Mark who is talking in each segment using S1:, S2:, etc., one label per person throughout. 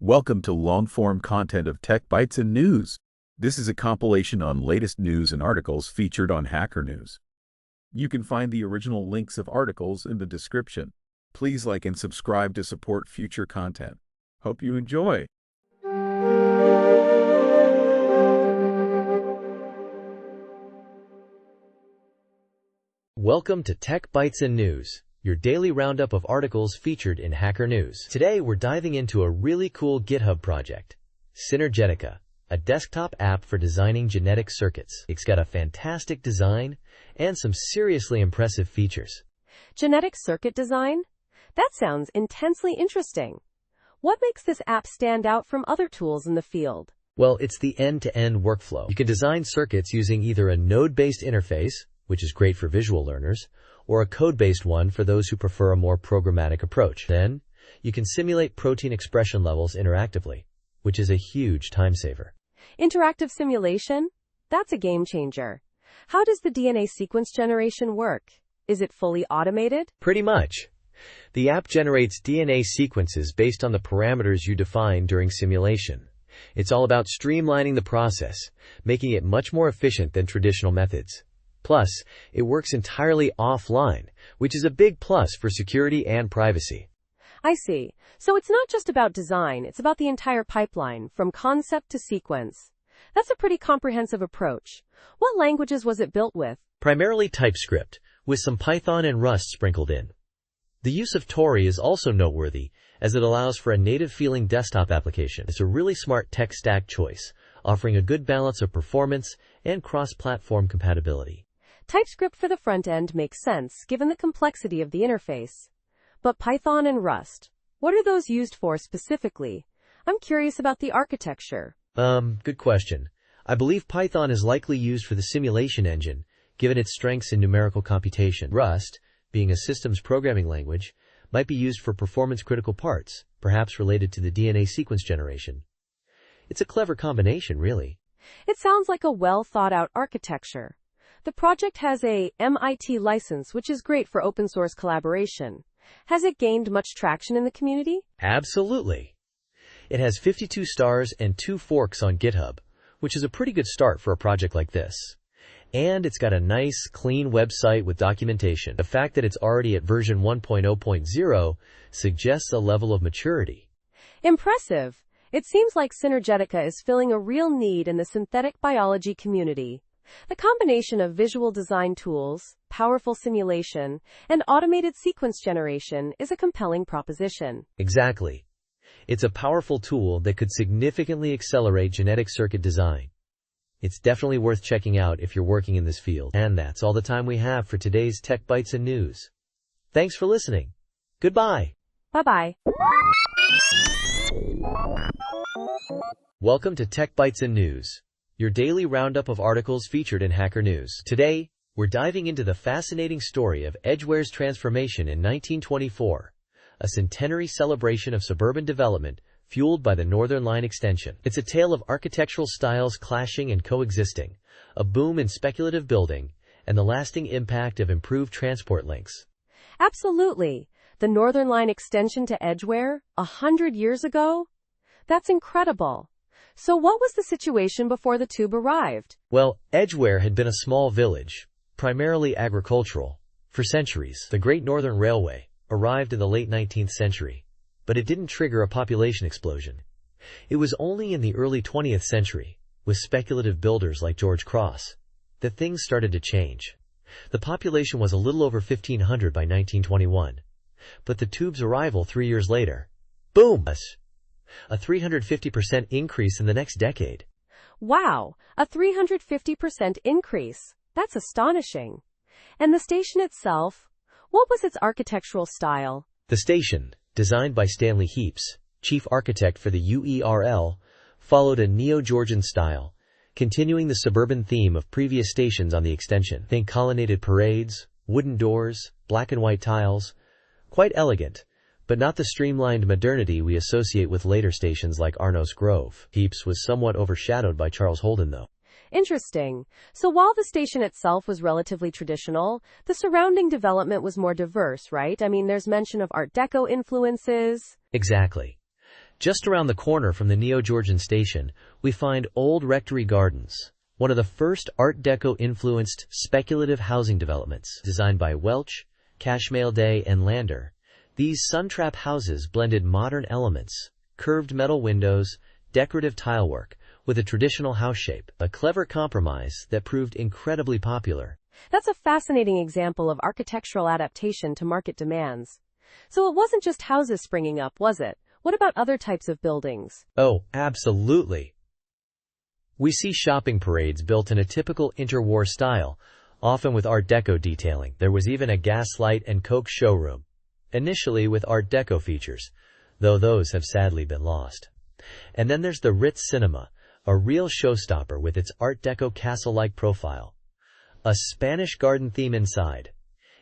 S1: Welcome to long-form content of Tech Bytes and News. This is a compilation on latest news and articles featured on Hacker News. You can find the original links of articles in the description. Please like and subscribe to support future content. Hope you enjoy.
S2: Welcome to Tech Bytes and News, your daily roundup of articles featured in Hacker News. Today we're diving into a really cool GitHub project, Synergetica, a desktop app for designing genetic circuits. It's got a fantastic design and some seriously impressive features.
S3: Genetic circuit design? That sounds intensely interesting. What makes this app stand out from other tools in the field?
S2: Well, it's the end-to-end workflow. You can design circuits using either a node-based interface, which is great for visual learners, or a code-based one for those who prefer a more programmatic approach. Then, you can simulate protein expression levels interactively, which is a huge time saver.
S3: Interactive simulation? That's a game changer. How does the DNA sequence generation work? Is it fully automated?
S2: Pretty much. The app generates DNA sequences based on the parameters you define during simulation. It's all about streamlining the process, making it much more efficient than traditional methods. Plus, it works entirely offline, which is a big plus for security and privacy.
S3: I see. So it's not just about design, it's about the entire pipeline, from concept to sequence. That's a pretty comprehensive approach. What languages was it built with?
S2: Primarily TypeScript, with some Python and Rust sprinkled in. The use of Tori is also noteworthy, as it allows for a native-feeling desktop application. It's a really smart tech stack choice, offering a good balance of performance and cross-platform compatibility.
S3: TypeScript for the front end makes sense, given the complexity of the interface. But Python and Rust, what are those used for specifically? I'm curious about the architecture.
S2: Good question. I believe Python is likely used for the simulation engine, given its strengths in numerical computation. Rust, being a systems programming language, might be used for performance-critical parts, perhaps related to the DNA sequence generation. It's a clever combination, really.
S3: It sounds like a well-thought-out architecture. The project has a MIT license, which is great for open-source collaboration. Has it gained much traction in the community?
S2: Absolutely. It has 52 stars and 2 forks on GitHub, which is a pretty good start for a project like this. And it's got a nice, clean website with documentation. The fact that it's already at version 1.0.0 suggests a level of maturity.
S3: Impressive. It seems like Synergetica is filling a real need in the synthetic biology community. The combination of visual design tools, powerful simulation, and automated sequence generation is a compelling proposition.
S2: Exactly. It's a powerful tool that could significantly accelerate genetic circuit design. It's definitely worth checking out if you're working in this field. And that's all the time we have for today's Tech Bytes and News. Thanks for listening. Goodbye.
S3: Bye-bye.
S2: Welcome to Tech Bytes and News, your daily roundup of articles featured in Hacker News. Today, we're diving into the fascinating story of Edgeware's transformation in 1924, a centenary celebration of suburban development fueled by the Northern Line extension. It's a tale of architectural styles clashing and coexisting, a boom in speculative building, and the lasting impact of improved transport links.
S3: Absolutely. The Northern Line extension to Edgeware, 100 years ago? That's incredible. So what was the situation before the tube arrived?
S2: Well, Edgeware had been a small village, primarily agricultural, for centuries. The Great Northern Railway arrived in the late 19th century, but it didn't trigger a population explosion. It was only in the early 20th century, with speculative builders like George Cross, that things started to change. The population was a little over 1,500 by 1921, but the tube's arrival 3 years later, boom! A 350% increase in the next decade.
S3: Wow, a 350% increase. That's astonishing. And the station itself? What was its architectural style?
S2: The station, designed by Stanley Heaps, chief architect for the UERL, followed a Neo-Georgian style, continuing the suburban theme of previous stations on the extension. Think colonnaded parades, wooden doors, black and white tiles. Quite elegant, but not the streamlined modernity we associate with later stations like Arnos Grove. Heaps was somewhat overshadowed by Charles Holden, though.
S3: Interesting. So while the station itself was relatively traditional, the surrounding development was more diverse, right? I mean, there's mention of Art Deco influences.
S2: Exactly. Just around the corner from the Neo-Georgian station, we find Old Rectory Gardens, one of the first Art Deco-influenced speculative housing developments, designed by Welch, Cashmale and Lander. These sun-trap houses blended modern elements, curved metal windows, decorative tilework, with a traditional house shape, a clever compromise that proved incredibly popular.
S3: That's a fascinating example of architectural adaptation to market demands. So it wasn't just houses springing up, was it? What about other types of buildings?
S2: Oh, absolutely. We see shopping parades built in a typical interwar style, often with Art Deco detailing. There was even a Gaslight and Coke showroom, initially with Art Deco features, though those have sadly been lost. And then there's the Ritz Cinema, a real showstopper with its Art Deco castle-like profile. A Spanish garden theme inside.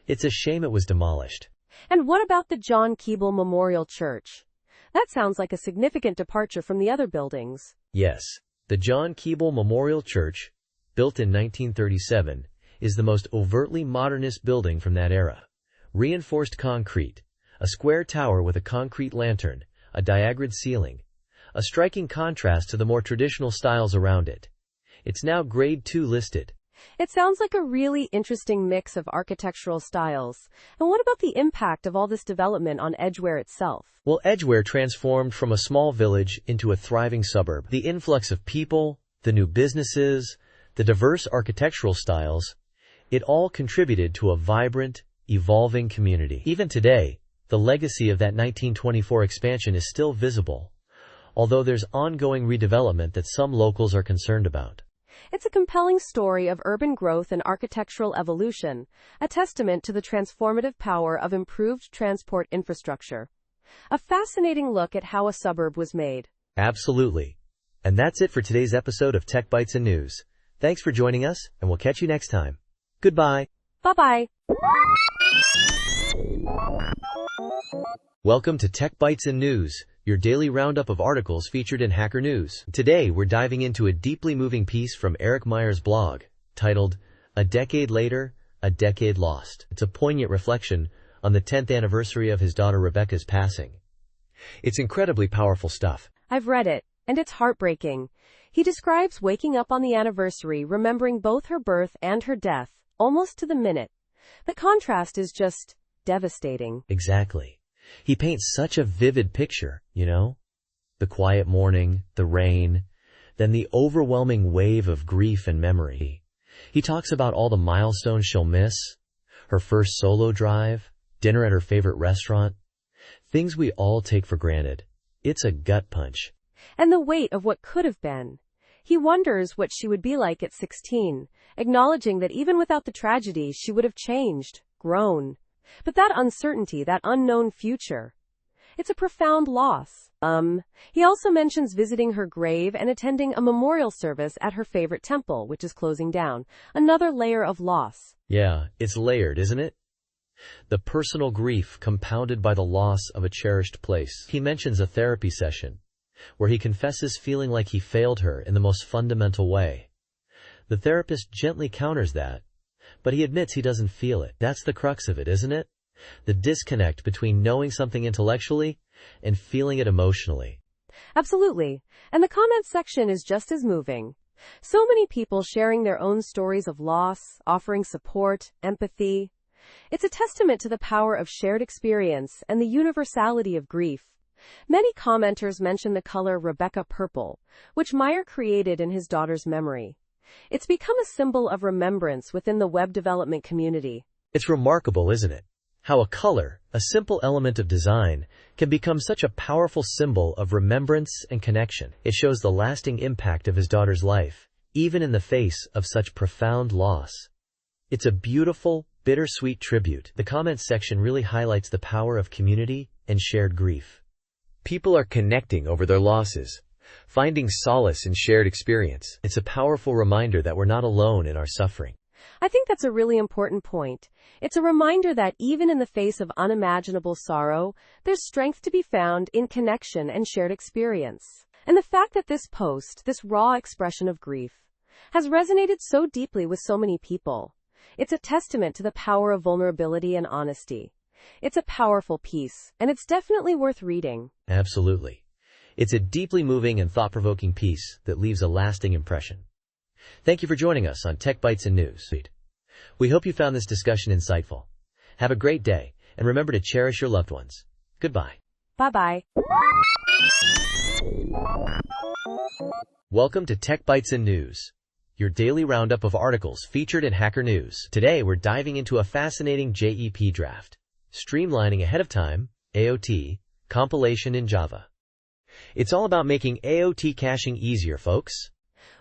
S2: It's a shame it was demolished.
S3: And what about the John Keble Memorial Church? That sounds like a significant departure from the other buildings.
S2: Yes, the John Keble Memorial Church, built in 1937, is the most overtly modernist building from that era. Reinforced concrete, a square tower with a concrete lantern, a diagonal ceiling, a striking contrast to the more traditional styles around it. It's now Grade 2 listed.
S3: It sounds like a really interesting mix of architectural styles. And what about the impact of all this development on Edgware itself?
S2: Well, Edgware transformed from a small village into a thriving suburb. The influx of people, the new businesses, the diverse architectural styles, it all contributed to a vibrant, evolving community. Even today, the legacy of that 1924 expansion is still visible, although there's ongoing redevelopment that some locals are concerned about.
S3: It's a compelling story of urban growth and architectural evolution, a testament to the transformative power of improved transport infrastructure. A fascinating look at how a suburb was made.
S2: Absolutely. And that's it for today's episode of Tech Bytes and News. Thanks for joining us, and we'll catch you next time. Goodbye.
S3: Bye-bye.
S2: Welcome to Tech Bytes and News, your daily roundup of articles featured in Hacker News. Today, we're diving into a deeply moving piece from Eric Meyer's blog, titled, "A Decade Later, A Decade Lost." It's a poignant reflection on the 10th anniversary of his daughter Rebecca's passing. It's incredibly powerful stuff.
S3: I've read it, and it's heartbreaking. He describes waking up on the anniversary, remembering both her birth and her death, almost to the minute. The contrast is just devastating.
S2: Exactly. He paints such a vivid picture, you know? The quiet morning, the rain, then the overwhelming wave of grief and memory. He talks about all the milestones she'll miss, her first solo drive, dinner at her favorite restaurant, things we all take for granted. It's a gut punch.
S3: And the weight of what could have been. He wonders what she would be like at 16, acknowledging that even without the tragedy, she would have changed, grown. But that uncertainty, that unknown future, it's a profound loss. He also mentions visiting her grave and attending a memorial service at her favorite temple, which is closing down. Another layer of loss.
S2: Yeah, it's layered, isn't it? The personal grief compounded by the loss of a cherished place. He mentions a therapy session where he confesses feeling like he failed her in the most fundamental way. The therapist gently counters that, but he admits he doesn't feel it. That's the crux of it, isn't it? The disconnect between knowing something intellectually and feeling it emotionally.
S3: Absolutely. And the comments section is just as moving. So many people sharing their own stories of loss, offering support, empathy. It's a testament to the power of shared experience and the universality of grief. Many commenters mention the color Rebecca purple, which Meyer created in his daughter's memory. It's become a symbol of remembrance within the web development community.
S2: It's remarkable, isn't it? How a color, a simple element of design, can become such a powerful symbol of remembrance and connection. It shows the lasting impact of his daughter's life, even in the face of such profound loss. It's a beautiful, bittersweet tribute. The comments section really highlights the power of community and shared grief. People are connecting over their losses, finding solace in shared experience. It's a powerful reminder that we're not alone in our suffering.
S3: I think that's a really important point. It's a reminder that even in the face of unimaginable sorrow, there's strength to be found in connection and shared experience. And the fact that this post, this raw expression of grief, has resonated so deeply with so many people, it's a testament to the power of vulnerability and honesty. It's a powerful piece, and it's definitely worth reading.
S2: Absolutely. It's a deeply moving and thought-provoking piece that leaves a lasting impression. Thank you for joining us on Tech Bytes and News. We hope you found this discussion insightful. Have a great day, and remember to cherish your loved ones. Goodbye.
S3: Bye-bye.
S2: Welcome to Tech Bytes and News, your daily roundup of articles featured in Hacker News. Today, we're diving into a fascinating JEP draft, streamlining ahead of time, AOT, compilation in Java. It's all about making AOT caching easier, folks.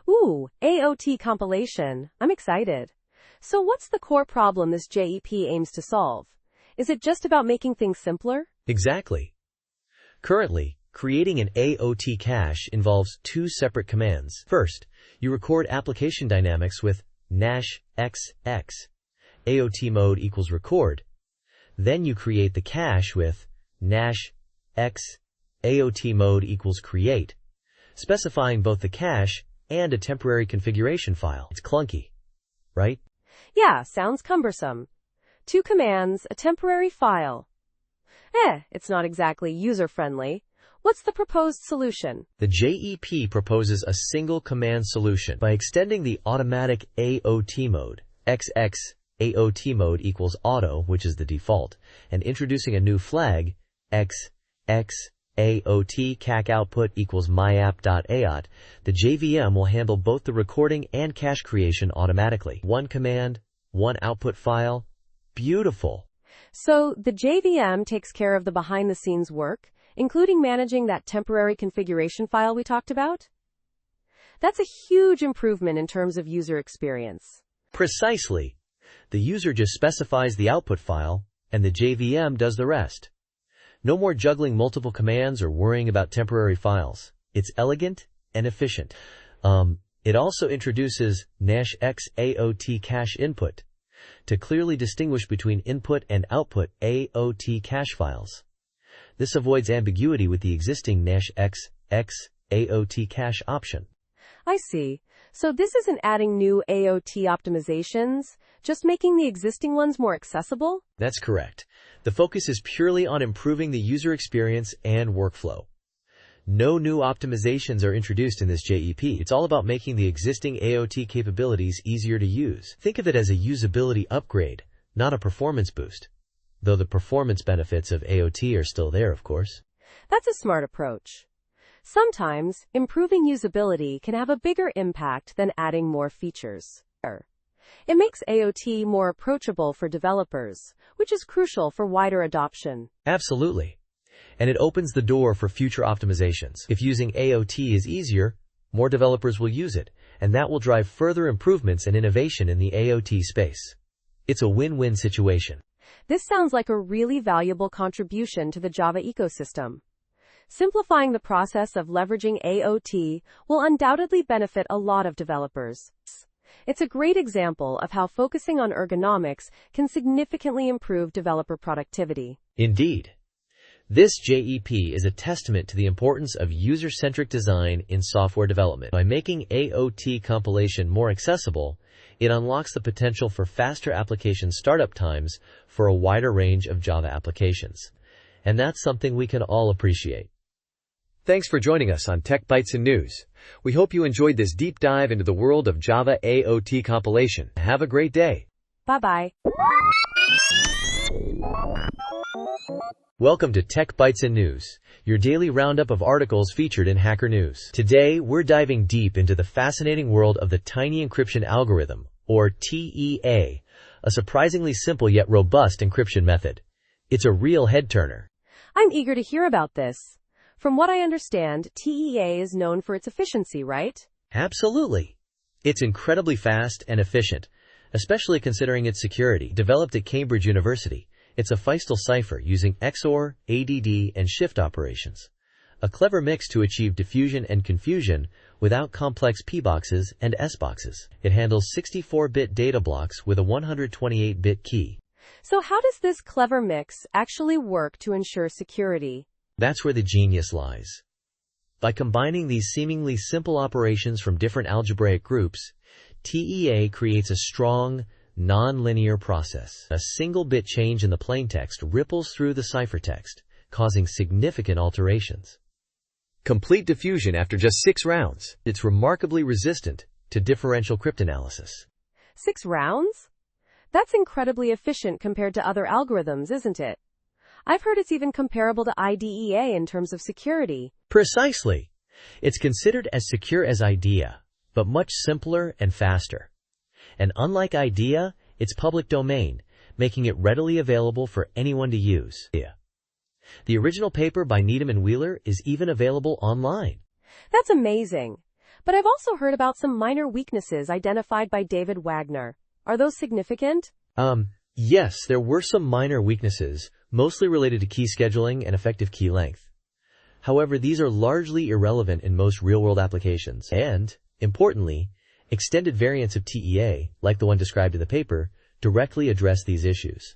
S3: Ooh, AOT compilation. I'm excited. So what's the core problem this JEP aims to solve? Is it just about making things simpler?
S2: Exactly. Currently, creating an AOT cache involves two separate commands. First, you record application dynamics with -xx, AOT mode equals record. Then you create the cache with -x, AOT mode equals create, specifying both the cache and a temporary configuration file. It's clunky, right?
S3: Yeah, sounds cumbersome. Two commands, a temporary file. It's not exactly user-friendly. What's the proposed solution?
S2: The JEP proposes a single command solution by extending the automatic AOT mode, XX AOT mode equals auto, which is the default, and introducing a new flag, XX AOT cache output equals myapp.aot. The JVM will handle both the recording and cache creation automatically. One command, one output file. Beautiful.
S3: So the JVM takes care of the behind-the-scenes work, including managing that temporary configuration file we talked about? That's a huge improvement in terms of user experience.
S2: Precisely. The user just specifies the output file, and the JVM does the rest. No more juggling multiple commands or worrying about temporary files. It's elegant and efficient. It also introduces -x AOT cache input to clearly distinguish between input and output AOT cache files. This avoids ambiguity with the existing -x AOT cache option.
S3: I see. So this isn't adding new AOT optimizations, just making the existing ones more accessible?
S2: That's correct. The focus is purely on improving the user experience and workflow. No new optimizations are introduced in this JEP. It's all about making the existing AOT capabilities easier to use. Think of it as a usability upgrade, not a performance boost. Though the performance benefits of AOT are still there, of course.
S3: That's a smart approach. Sometimes, improving usability can have a bigger impact than adding more features. It makes AOT more approachable for developers, which is crucial for wider adoption.
S2: Absolutely. And it opens the door for future optimizations. If using AOT is easier, more developers will use it, and that will drive further improvements and innovation in the AOT space. It's a win-win situation.
S3: This sounds like a really valuable contribution to the Java ecosystem. Simplifying the process of leveraging AOT will undoubtedly benefit a lot of developers. It's a great example of how focusing on ergonomics can significantly improve developer productivity.
S2: Indeed. This JEP is a testament to the importance of user-centric design in software development. By making AOT compilation more accessible, it unlocks the potential for faster application startup times for a wider range of Java applications. And that's something we can all appreciate. Thanks for joining us on Tech Bytes and News. We hope you enjoyed this deep dive into the world of Java AOT compilation. Have a great day.
S3: Bye-bye.
S2: Welcome to Tech Bytes and News, your daily roundup of articles featured in Hacker News. Today, we're diving deep into the fascinating world of the tiny encryption algorithm, or TEA, a surprisingly simple yet robust encryption method. It's a real head-turner.
S3: I'm eager to hear about this. From what I understand, TEA is known for its efficiency, right?
S2: Absolutely. It's incredibly fast and efficient, especially considering its security. Developed at Cambridge University, it's a Feistel cipher using XOR, ADD, and shift operations. A clever mix to achieve diffusion and confusion without complex P-boxes and S-boxes. It handles 64-bit data blocks with a 128-bit key.
S3: So how does this clever mix actually work to ensure security?
S2: That's where the genius lies. By combining these seemingly simple operations from different algebraic groups, TEA creates a strong, non-linear process. A single bit change in the plaintext ripples through the ciphertext, causing significant alterations. complete diffusion after just 6 rounds. It's remarkably resistant to differential cryptanalysis.
S3: 6 rounds? That's incredibly efficient compared to other algorithms, isn't it? I've heard it's even comparable to IDEA in terms of security.
S2: Precisely. It's considered as secure as IDEA, but much simpler and faster. And unlike IDEA, it's public domain, making it readily available for anyone to use. The original paper by Needham and Wheeler is even available online.
S3: That's amazing. But I've also heard about some minor weaknesses identified by David Wagner. Are those significant?
S2: Yes, there were some minor weaknesses, mostly related to key scheduling and effective key length. However, these are largely irrelevant in most real-world applications. And, importantly, extended variants of TEA, like the one described in the paper, directly address these issues.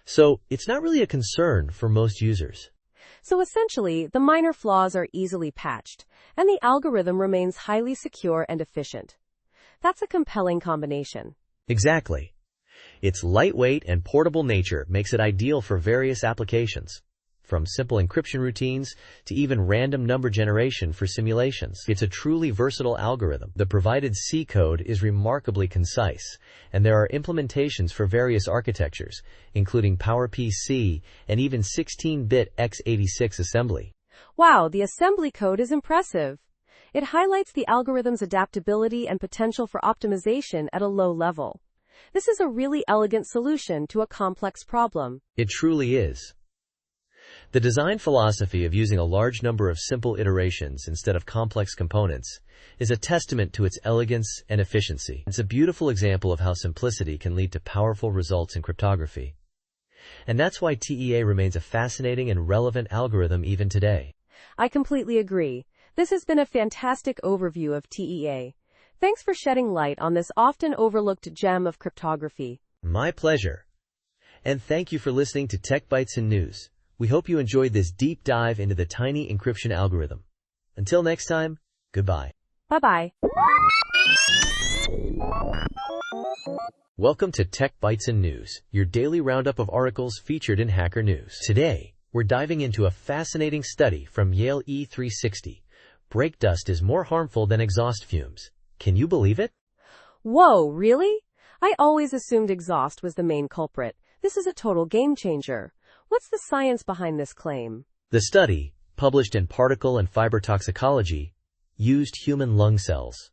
S2: So, it's not really a concern for most users.
S3: So essentially, the minor flaws are easily patched, and the algorithm remains highly secure and efficient. That's a compelling combination.
S2: Exactly. Its lightweight and portable nature makes it ideal for various applications, from simple encryption routines to even random number generation for simulations. It's a truly versatile algorithm. The provided C code is remarkably concise, and there are implementations for various architectures, including PowerPC and even 16-bit x86 assembly.
S3: Wow, the assembly code is impressive. It highlights the algorithm's adaptability and potential for optimization at a low level. This is a really elegant solution to a complex problem.
S2: It truly is. The design philosophy of using a large number of simple iterations instead of complex components is a testament to its elegance and efficiency. It's a beautiful example of how simplicity can lead to powerful results in cryptography. And that's why TEA remains a fascinating and relevant algorithm even today.
S3: I completely agree. This has been a fantastic overview of TEA. Thanks for shedding light on this often overlooked gem of cryptography.
S2: My pleasure. And thank you for listening to Tech Bytes and News. We hope you enjoyed this deep dive into the tiny encryption algorithm. Until next time, goodbye.
S3: Bye-bye.
S2: Welcome to Tech Bytes and News, your daily roundup of articles featured in Hacker News. Today, we're diving into a fascinating study from Yale E360. Brake dust is more harmful than exhaust fumes. Can you believe it?
S3: Whoa, really? I always assumed exhaust was the main culprit. This is a total game changer. What's the science behind this claim?
S2: The study, published in Particle and Fiber Toxicology, used human lung cells.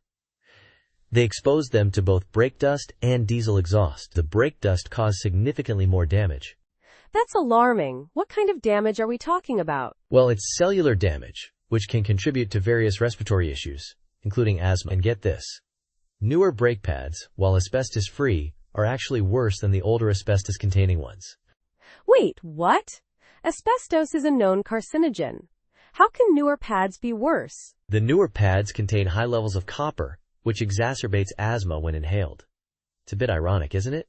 S2: They exposed them to both brake dust and diesel exhaust. The brake dust caused significantly more damage.
S3: That's alarming. What kind of damage are we talking about?
S2: Well, it's cellular damage, which can contribute to various respiratory issues, including asthma. And get this. Newer brake pads, while asbestos-free, are actually worse than the older asbestos-containing ones.
S3: Wait, what? Asbestos is a known carcinogen. How can newer pads be worse?
S2: The newer pads contain high levels of copper, which exacerbates asthma when inhaled. It's a bit ironic, isn't it?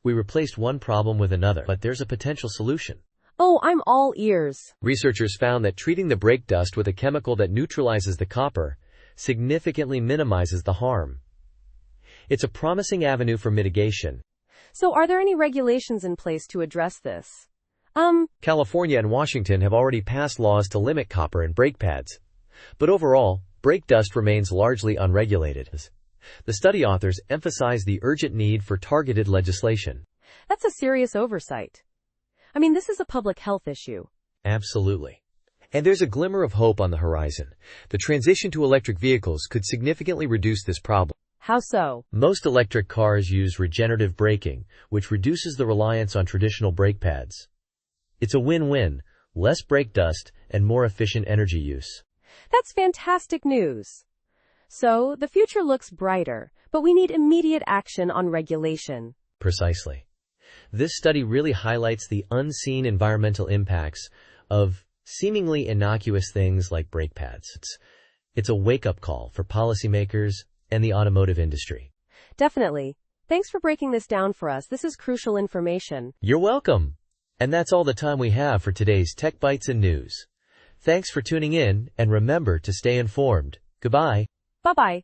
S2: We replaced one problem with another, but there's a potential solution.
S3: Oh, I'm all ears.
S2: Researchers found that treating the brake dust with a chemical that neutralizes the copper significantly minimizes the harm. It's a promising avenue for mitigation.
S3: So are there any regulations in place to address this?
S2: California and Washington have already passed laws to limit copper in brake pads. But overall, brake dust remains largely unregulated. The study authors emphasize the urgent need for targeted legislation.
S3: That's a serious oversight. I mean, this is a public health issue.
S2: Absolutely. And there's a glimmer of hope on the horizon. The transition to electric vehicles could significantly reduce this problem.
S3: How so?
S2: Most electric cars use regenerative braking, which reduces the reliance on traditional brake pads. It's a win-win, less brake dust and more efficient energy use.
S3: That's fantastic news. So, the future looks brighter, but we need immediate action on regulation.
S2: Precisely. This study really highlights the unseen environmental impacts of seemingly innocuous things like brake pads. It's a wake-up call for policymakers and the automotive industry.
S3: Definitely. Thanks for breaking this down for us. This is crucial information.
S2: You're welcome. And that's all the time we have for today's Tech Bytes and News. Thanks for tuning in, and remember to stay informed. Goodbye.
S3: Bye-bye.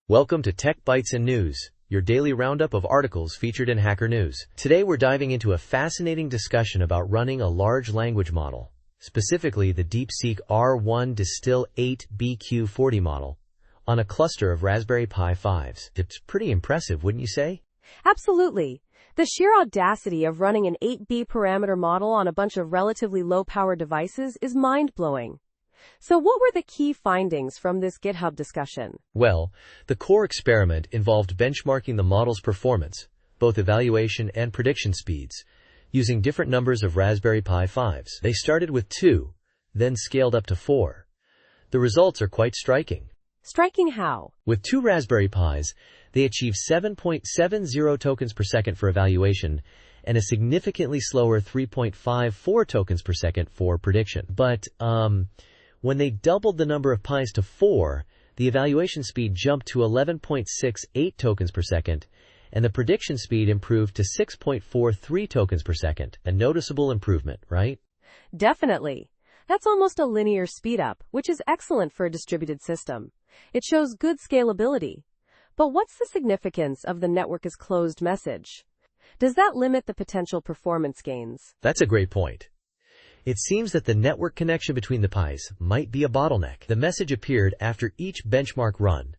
S2: Welcome to Tech Bytes and News, your daily roundup of articles featured in Hacker News. Today we're diving into a fascinating discussion about running a large language model, specifically the DeepSeek R1 Distill 8 BQ40 model, on a cluster of Raspberry Pi 5s. It's pretty impressive, wouldn't you say?
S3: Absolutely. The sheer audacity of running an 8B parameter model on a bunch of relatively low-power devices is mind-blowing. So what were the key findings from this GitHub discussion?
S2: Well, the core experiment involved benchmarking the model's performance, both evaluation and prediction speeds, using different numbers of Raspberry Pi 5s. They started with 2, then scaled up to 4. The results are quite striking.
S3: Striking how?
S2: With 2 Raspberry Pis, they achieved 7.70 tokens per second for evaluation and a significantly slower 3.54 tokens per second for prediction. But, when they doubled the number of Pis to 4, the evaluation speed jumped to 11.68 tokens per second, and the prediction speed improved to 6.43 tokens per second. A noticeable improvement, right?
S3: Definitely. That's almost a linear speedup, which is excellent for a distributed system. It shows good scalability. But what's the significance of the network is closed message? Does that limit the potential performance gains?
S2: That's a great point. It seems that the network connection between the Pis might be a bottleneck. The message appeared after each benchmark run,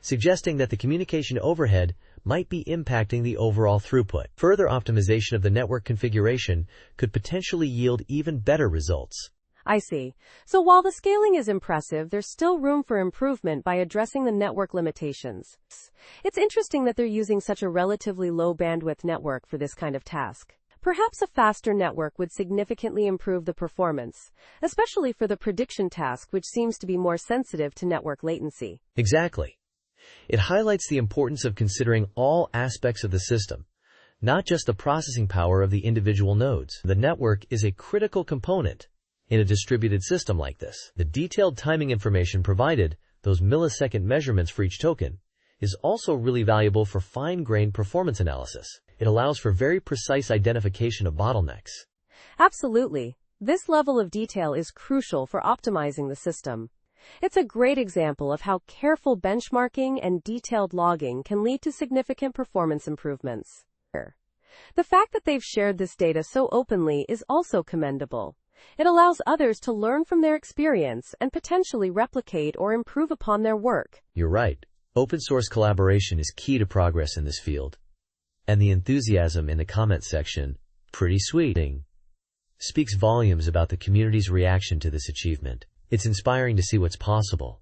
S2: suggesting that the communication overhead might be impacting the overall throughput. Further optimization of the network configuration could potentially yield even better results.
S3: I see. So while the scaling is impressive, there's still room for improvement by addressing the network limitations. It's interesting that they're using such a relatively low bandwidth network for this kind of task. Perhaps a faster network would significantly improve the performance, especially for the prediction task, which seems to be more sensitive to network latency.
S2: Exactly. It highlights the importance of considering all aspects of the system, not just the processing power of the individual nodes. The network is a critical component in a distributed system like this. The detailed timing information provided, those millisecond measurements for each token, is also really valuable for fine-grained performance analysis. It allows for very precise identification of bottlenecks.
S3: Absolutely. This level of detail is crucial for optimizing the system. It's a great example of how careful benchmarking and detailed logging can lead to significant performance improvements. The fact that they've shared this data so openly is also commendable. It allows others to learn from their experience and potentially replicate or improve upon their work.
S2: You're right. Open source collaboration is key to progress in this field. And the enthusiasm in the comments section, pretty sweet, speaks volumes about the community's reaction to this achievement. It's inspiring to see what's possible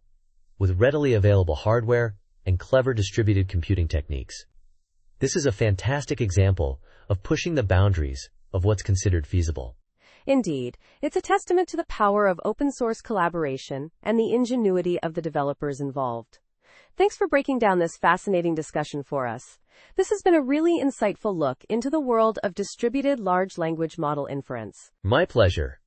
S2: with readily available hardware and clever distributed computing techniques. This is a fantastic example of pushing the boundaries of what's considered feasible.
S3: Indeed, it's a testament to the power of open source collaboration and the ingenuity of the developers involved. Thanks for breaking down this fascinating discussion for us. This has been a really insightful look into the world of distributed large language model inference.
S2: My pleasure.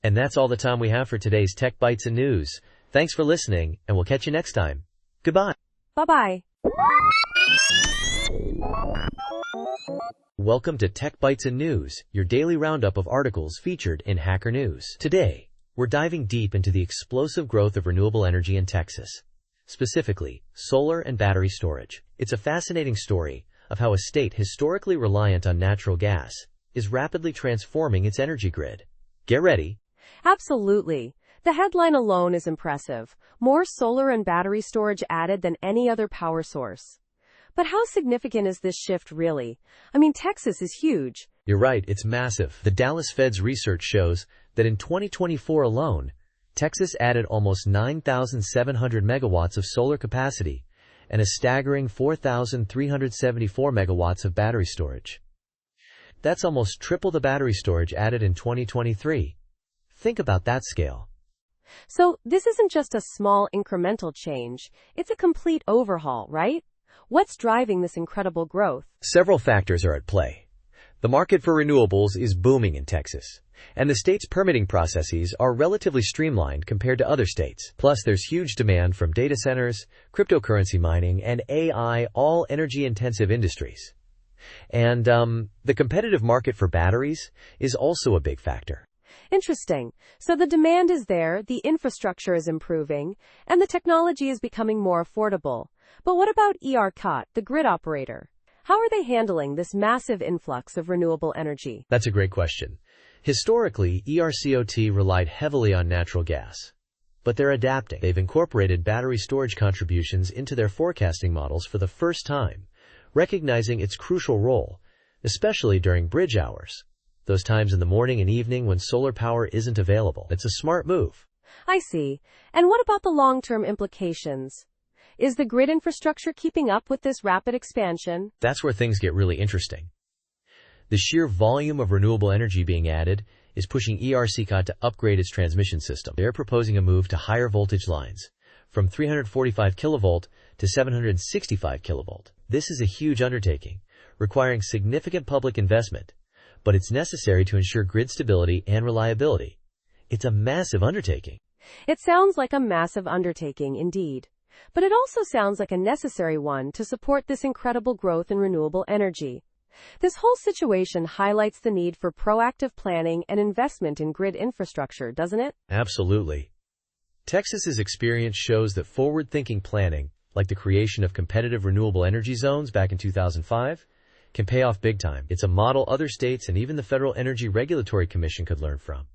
S2: And that's all the time we have for today's Tech Bytes and News. Thanks for listening, and we'll catch you next time. Goodbye.
S3: Bye-bye.
S2: Welcome to Tech Bytes and News, your daily roundup of articles featured in Hacker News. Today, we're diving deep into the explosive growth of renewable energy in Texas, specifically solar and battery storage. It's a fascinating story of how a state historically reliant on natural gas is rapidly transforming its energy grid. Get ready.
S3: Absolutely. The headline alone is impressive. More solar and battery storage added than any other power source. But how significant is this shift really? I mean, Texas is huge.
S2: You're right, it's massive. The Dallas Fed's research shows that in 2024 alone, Texas added almost 9,700 megawatts of solar capacity and a staggering 4,374 megawatts of battery storage. That's almost triple the battery storage added in 2023. Think about that scale.
S3: So this isn't just a small incremental change, it's a complete overhaul, right? What's driving this incredible growth?
S2: Several factors are at play. The market for renewables is booming in Texas, and the state's permitting processes are relatively streamlined compared to other states. Plus, there's huge demand from data centers, cryptocurrency mining, and AI, all energy-intensive industries. And the competitive market for batteries is also a big factor.
S3: Interesting. So the demand is there, the infrastructure is improving, and the technology is becoming more affordable. But what about ERCOT, the grid operator? How are they handling this massive influx of renewable energy?
S2: That's a great question. Historically, ERCOT relied heavily on natural gas. But they're adapting. They've incorporated battery storage contributions into their forecasting models for the first time, recognizing its crucial role, especially during bridge hours. Those times in the morning and evening when solar power isn't available. It's a smart move.
S3: I see. And what about the long-term implications? Is the grid infrastructure keeping up with this rapid expansion?
S2: That's where things get really interesting. The sheer volume of renewable energy being added is pushing ERCOT to upgrade its transmission system. They're proposing a move to higher voltage lines, from 345 kilovolt to 765 kilovolt. This is a huge undertaking, requiring significant public investment, but it's necessary to ensure grid stability and reliability. It's a massive undertaking.
S3: It sounds like a massive undertaking indeed. But it also sounds like a necessary one to support this incredible growth in renewable energy. This whole situation highlights the need for proactive planning and investment in grid infrastructure, doesn't it?
S2: Absolutely. Texas's experience shows that forward-thinking planning, like the creation of competitive renewable energy zones back in 2005, can pay off big time. It's a model other states and even the Federal Energy Regulatory Commission could learn from.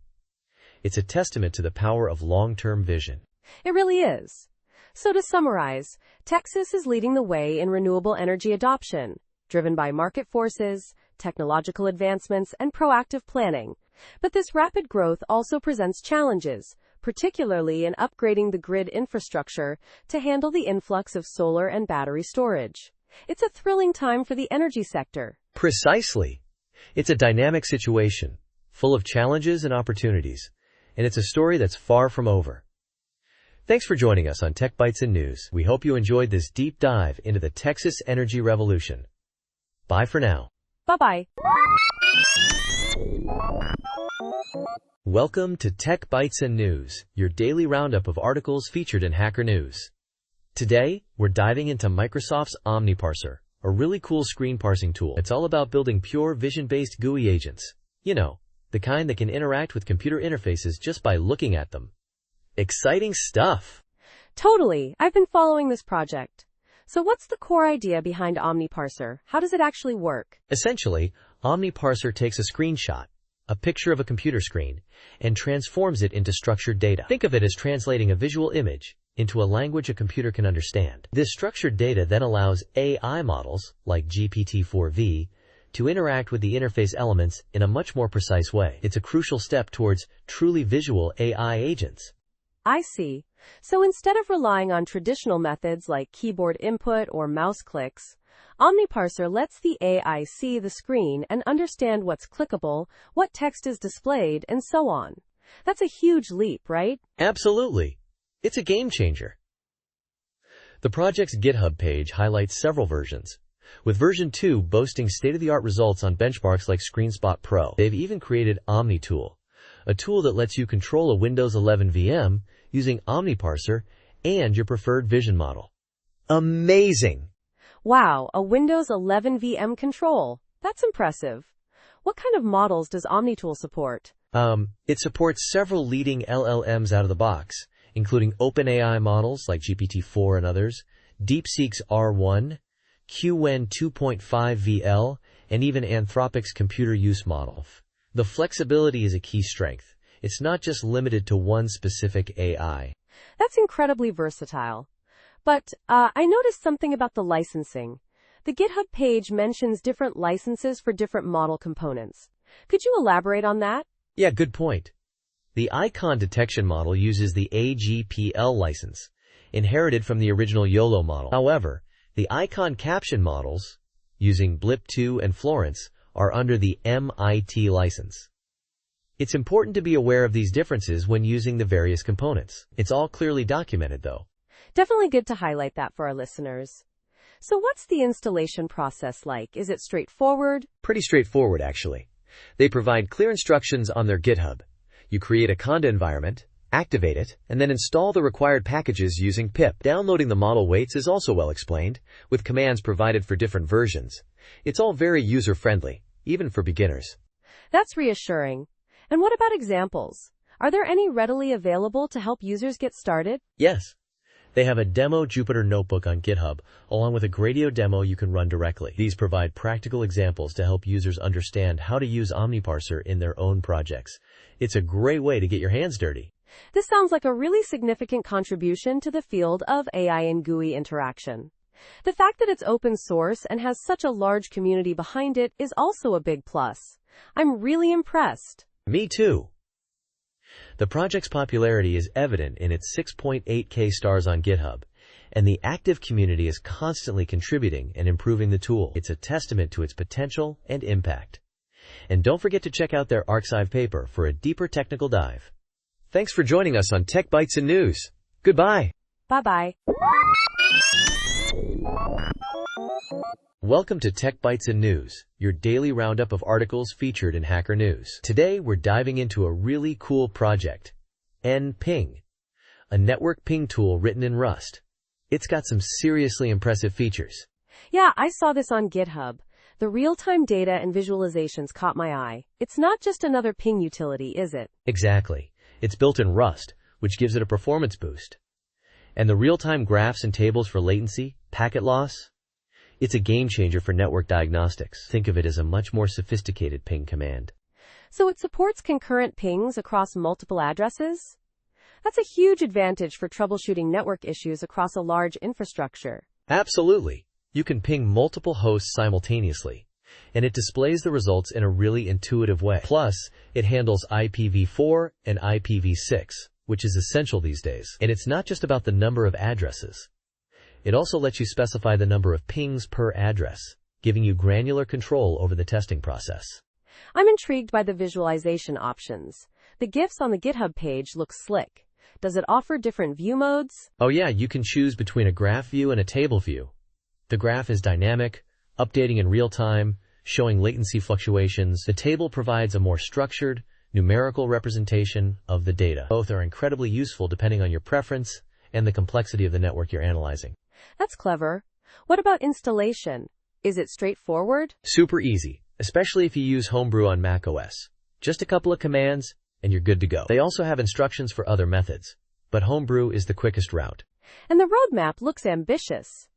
S2: It's a testament to the power of long-term vision.
S3: It really is. So to summarize, Texas is leading the way in renewable energy adoption, driven by market forces, technological advancements, and proactive planning. But this rapid growth also presents challenges, particularly in upgrading the grid infrastructure to handle the influx of solar and battery storage. It's a thrilling time for the energy sector.
S2: Precisely. It's a dynamic situation, full of challenges and opportunities, and it's a story that's far from over. Thanks for joining us on Tech Bytes and News. We hope you enjoyed this deep dive into the Texas energy revolution. Bye for now.
S3: Bye-bye.
S2: Welcome to Tech Bytes and News, your daily roundup of articles featured in Hacker News. Today, we're diving into Microsoft's OmniParser, a really cool screen parsing tool. It's all about building pure vision-based GUI agents. You know, the kind that can interact with computer interfaces just by looking at them. Exciting stuff!
S3: Totally. I've been following this project. So what's the core idea behind OmniParser? How does it actually work?
S2: Essentially, OmniParser takes a screenshot, a picture of a computer screen, and transforms it into structured data. Think of it as translating a visual image into a language a computer can understand. This structured data then allows AI models, like GPT-4v, to interact with the interface elements in a much more precise way. It's a crucial step towards truly visual AI agents.
S3: I see. So instead of relying on traditional methods like keyboard input or mouse clicks, OmniParser lets the AI see the screen and understand what's clickable, what text is displayed, and so on. That's a huge leap, right?
S2: Absolutely. It's a game changer. The project's GitHub page highlights several versions, with version 2 boasting state-of-the-art results on benchmarks like ScreenSpot Pro. They've even created OmniTool, a tool that lets you control a Windows 11 VM using OmniParser and your preferred vision model. Amazing!
S3: Wow, a Windows 11 VM control. That's impressive. What kind of models does OmniTool support?
S2: It supports several leading LLMs out of the box, including OpenAI models like GPT-4 and others, DeepSeek's R1, QWen 2.5VL, and even Anthropic's computer use model. The flexibility is a key strength. It's not just limited to one specific AI.
S3: That's incredibly versatile. But I noticed something about the licensing. The GitHub page mentions different licenses for different model components. Could you elaborate on that?
S2: Yeah, good point. The icon detection model uses the AGPL license, inherited from the original YOLO model. However, the icon caption models, using Blip2 and Florence, are under the MIT license. It's important to be aware of these differences when using the various components. It's all clearly documented, though.
S3: Definitely good to highlight that for our listeners. So what's the installation process like? Is it straightforward?
S2: Pretty straightforward, actually. They provide clear instructions on their GitHub. You create a Conda environment, activate it, and then install the required packages using pip. Downloading the model weights is also well explained, with commands provided for different versions. It's all very user-friendly, even for beginners.
S3: That's reassuring. And what about examples? Are there any readily available to help users get started?
S2: Yes. They have a demo Jupyter notebook on GitHub, along with a Gradio demo you can run directly. These provide practical examples to help users understand how to use OmniParser in their own projects. It's a great way to get your hands dirty.
S3: This sounds like a really significant contribution to the field of AI and GUI interaction. The fact that it's open source and has such a large community behind it is also a big plus. I'm really impressed.
S2: Me too. The project's popularity is evident in its 6.8K stars on GitHub, and the active community is constantly contributing and improving the tool. It's a testament to its potential and impact. And don't forget to check out their archive paper for a deeper technical dive. Thanks for joining us on Tech Bytes and News. Goodbye.
S3: Bye-bye.
S2: Welcome to Tech Bytes and News, your daily roundup of articles featured in Hacker News. Today, we're diving into a really cool project, NPing, a network ping tool written in Rust. It's got some seriously impressive features.
S3: Yeah, I saw this on GitHub. The real-time data and visualizations caught my eye. It's not just another ping utility, is it?
S2: Exactly. It's built in Rust, which gives it a performance boost. And the real-time graphs and tables for latency, packet loss, it's a game changer for network diagnostics. Think of it as a much more sophisticated ping command.
S3: So it supports concurrent pings across multiple addresses? That's a huge advantage for troubleshooting network issues across a large infrastructure.
S2: Absolutely. You can ping multiple hosts simultaneously, and it displays the results in a really intuitive way. Plus, it handles IPv4 and IPv6, which is essential these days. And it's not just about the number of addresses. It also lets you specify the number of pings per address, giving you granular control over the testing process.
S3: I'm intrigued by the visualization options. The GIFs on the GitHub page look slick. Does it offer different view modes?
S2: Oh yeah, you can choose between a graph view and a table view. The graph is dynamic, updating in real time, showing latency fluctuations. The table provides a more structured, numerical representation of the data. Both are incredibly useful depending on your preference and the complexity of the network you're analyzing.
S3: That's clever. What about installation? Is it straightforward?
S2: Super easy, especially if you use Homebrew on macOS. Just a couple of commands, and you're good to go. They also have instructions for other methods, but Homebrew is the quickest route.
S3: And the roadmap looks ambitious.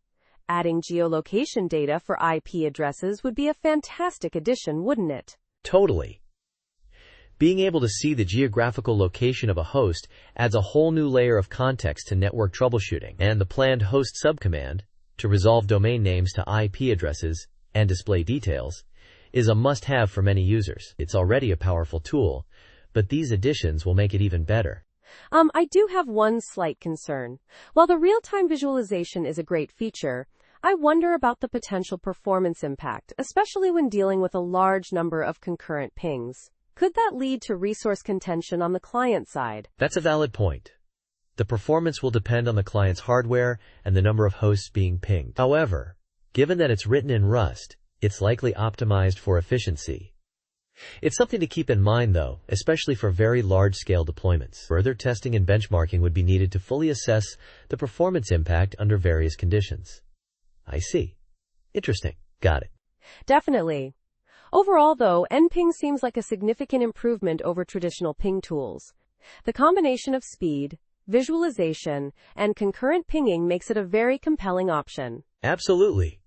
S3: Adding geolocation data for IP addresses would be a fantastic addition, wouldn't it?
S2: Totally. Being able to see the geographical location of a host adds a whole new layer of context to network troubleshooting. And the planned host subcommand, to resolve domain names to IP addresses and display details, is a must-have for many users. It's already a powerful tool, but these additions will make it even better.
S3: I do have one slight concern. While the real-time visualization is a great feature, I wonder about the potential performance impact, especially when dealing with a large number of concurrent pings. Could that lead to resource contention on the client side?
S2: That's a valid point. The performance will depend on the client's hardware and the number of hosts being pinged. However, given that it's written in Rust, it's likely optimized for efficiency. It's something to keep in mind though, especially for very large-scale deployments. Further testing and benchmarking would be needed to fully assess the performance impact under various conditions. I see. Interesting. Got it.
S3: Definitely. Overall, though, NPing seems like a significant improvement over traditional ping tools. The combination of speed, visualization, and concurrent pinging makes it a very compelling option.
S2: Absolutely.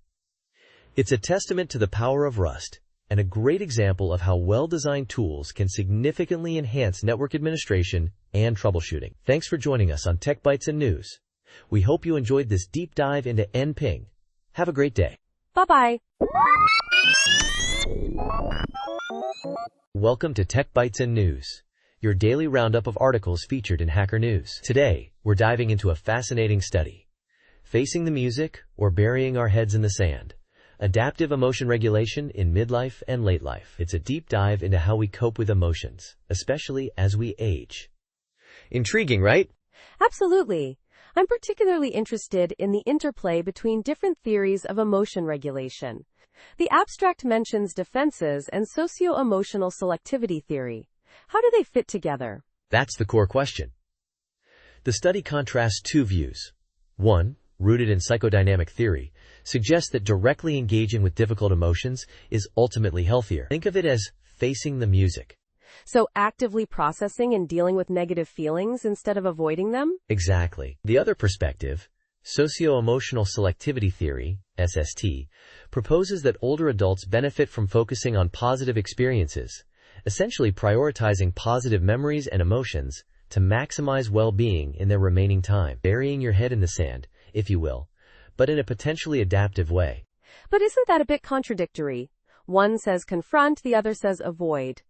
S2: It's a testament to the power of Rust, and a great example of how well-designed tools can significantly enhance network administration and troubleshooting. Thanks for joining us on Tech Bytes and News. We hope you enjoyed this deep dive into NPing. Have a great day.
S3: Bye-bye.
S2: Welcome to Tech Bytes and News, your daily roundup of articles featured in Hacker News. Today, we're diving into a fascinating study. Facing the music or burying our heads in the sand. Adaptive emotion regulation in midlife and late life. It's a deep dive into how we cope with emotions, especially as we age. Intriguing, right?
S3: Absolutely. I'm particularly interested in the interplay between different theories of emotion regulation. The abstract mentions defenses and socio-emotional selectivity theory. How do they fit together?
S2: That's the core question. The study contrasts two views. One, rooted in psychodynamic theory, suggests that directly engaging with difficult emotions is ultimately healthier. Think of it as facing the music.
S3: So actively processing and dealing with negative feelings instead of avoiding them?
S2: Exactly. The other perspective, Socio-emotional selectivity theory, SST, proposes that older adults benefit from focusing on positive experiences, essentially prioritizing positive memories and emotions to maximize well-being in their remaining time, burying your head in the sand, if you will, but in a potentially adaptive way.
S3: But isn't that a bit contradictory? One says confront, the other says avoid.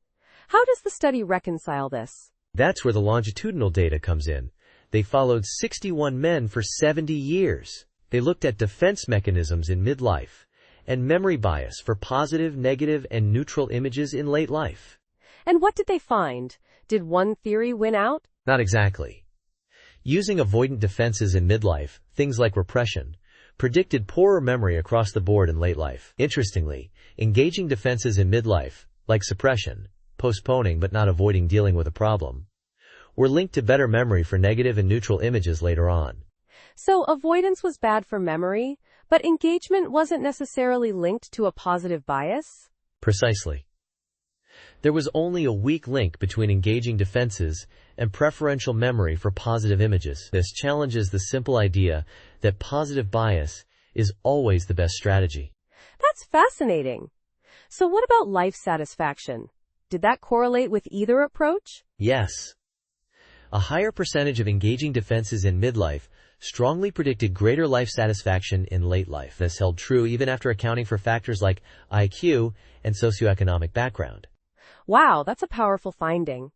S3: How does the study reconcile this?
S2: That's where the longitudinal data comes in. They followed 61 men for 70 years. They looked at defense mechanisms in midlife and memory bias for positive, negative, and neutral images in late life.
S3: And what did they find? Did one theory win out?
S2: Not exactly. Using avoidant defenses in midlife, things like repression, predicted poorer memory across the board in late life. Interestingly, engaging defenses in midlife, like suppression, postponing but not avoiding dealing with a problem, were linked to better memory for negative and neutral images later on.
S3: So avoidance was bad for memory, but engagement wasn't necessarily linked to a positive bias?
S2: Precisely. There was only a weak link between engaging defenses and preferential memory for positive images. This challenges the simple idea that positive bias is always the best strategy.
S3: That's fascinating. So what about life satisfaction? Did that correlate with either approach?
S2: Yes. A higher percentage of engaging defenses in midlife strongly predicted greater life satisfaction in late life. This held true even after accounting for factors like IQ and socioeconomic background.
S3: Wow, that's a powerful finding.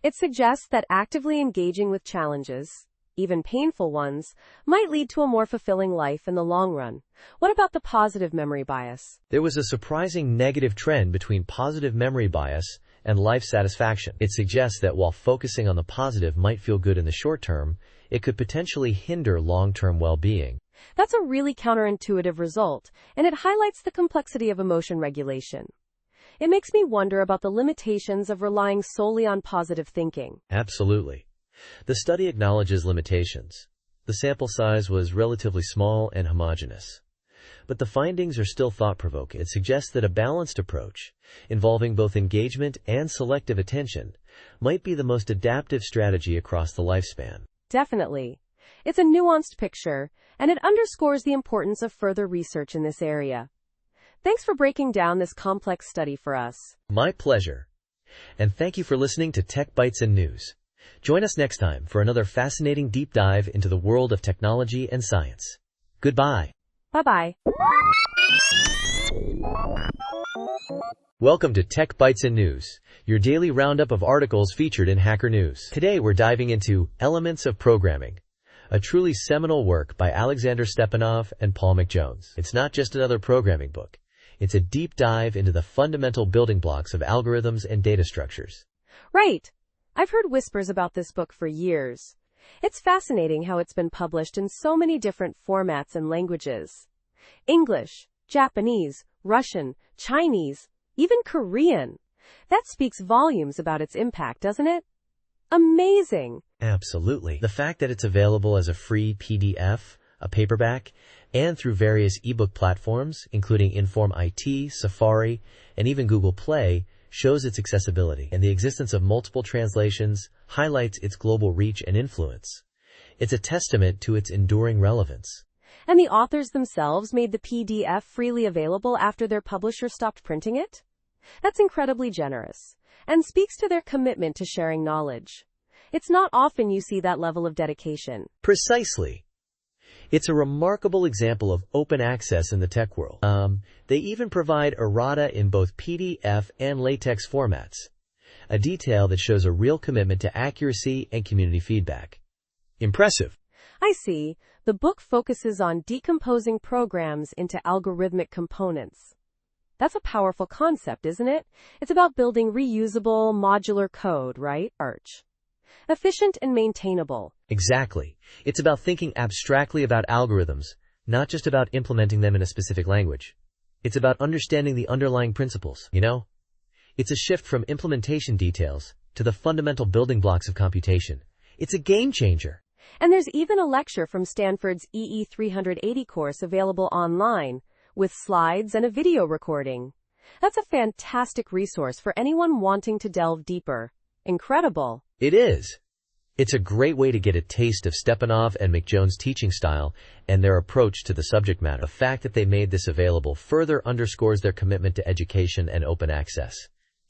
S3: It suggests that actively engaging with challenges, even painful ones, might lead to a more fulfilling life in the long run. What about the positive memory bias?
S2: There was a surprising negative trend between positive memory bias and life satisfaction. It suggests that while focusing on the positive might feel good in the short term, it could potentially hinder long-term well-being.
S3: That's a really counterintuitive result, and it highlights the complexity of emotion regulation. It makes me wonder about the limitations of relying solely on positive thinking.
S2: Absolutely. The study acknowledges limitations. The sample size was relatively small and homogeneous. But the findings are still thought-provoking. It suggests that a balanced approach, involving both engagement and selective attention, might be the most adaptive strategy across the lifespan.
S3: Definitely. It's a nuanced picture, and it underscores the importance of further research in this area. Thanks for breaking down this complex study for us.
S2: My pleasure. And thank you for listening to Tech Bytes and News. Join us next time for another fascinating deep dive into the world of technology and science. Goodbye.
S3: Bye-bye.
S2: Welcome to Tech Bytes and News, your daily roundup of articles featured in Hacker News. Today we're diving into Elements of Programming, a truly seminal work by Alexander Stepanov and Paul McJones. It's not just another programming book. It's a deep dive into the fundamental building blocks of algorithms and data structures.
S3: Right. I've heard whispers about this book for years. It's fascinating how it's been published in so many different formats and languages. English, Japanese, Russian, Chinese, even Korean. That speaks volumes about its impact, doesn't it? Amazing.
S2: Absolutely. The fact that it's available as a free PDF, a paperback, and through various ebook platforms, including Inform IT, Safari, and even Google Play, shows its accessibility, and the existence of multiple translations highlights its global reach and influence. It's a testament to its enduring relevance.
S3: And the authors themselves made the PDF freely available after their publisher stopped printing it? That's incredibly generous, and speaks to their commitment to sharing knowledge. It's not often you see that level of dedication.
S2: Precisely. It's a remarkable example of open access in the tech world. They even provide errata in both PDF and LaTeX formats, a detail that shows a real commitment to accuracy and community feedback. Impressive.
S3: I see. The book focuses on decomposing programs into algorithmic components. That's a powerful concept, isn't it? It's about building reusable, modular code, right? Efficient and maintainable. Exactly.
S2: It's about thinking abstractly about algorithms, not just about implementing them in a specific language. It's about understanding the underlying principles, It's a shift from implementation details to the fundamental building blocks of computation. It's a game changer.
S3: And there's even a lecture from Stanford's EE 380 course available online, with slides and a video recording. That's a fantastic resource for anyone wanting to delve deeper. Incredible.
S2: It is. It's a great way to get a taste of Stepanov and McJones' teaching style and their approach to the subject matter. The fact that they made this available further underscores their commitment to education and open access.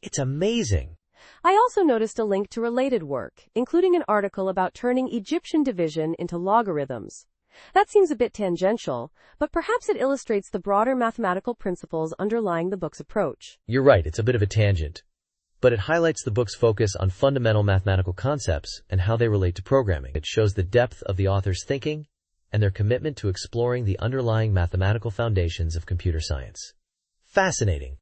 S2: It's amazing.
S3: I also noticed a link to related work, including an article about turning Egyptian division into logarithms. That seems a bit tangential, but perhaps it illustrates the broader mathematical principles underlying the book's approach.
S2: You're right, it's a bit of a tangent, but it highlights the book's focus on fundamental mathematical concepts and how they relate to programming. It shows the depth of the author's thinking and their commitment to exploring the underlying mathematical foundations of computer science. Fascinating.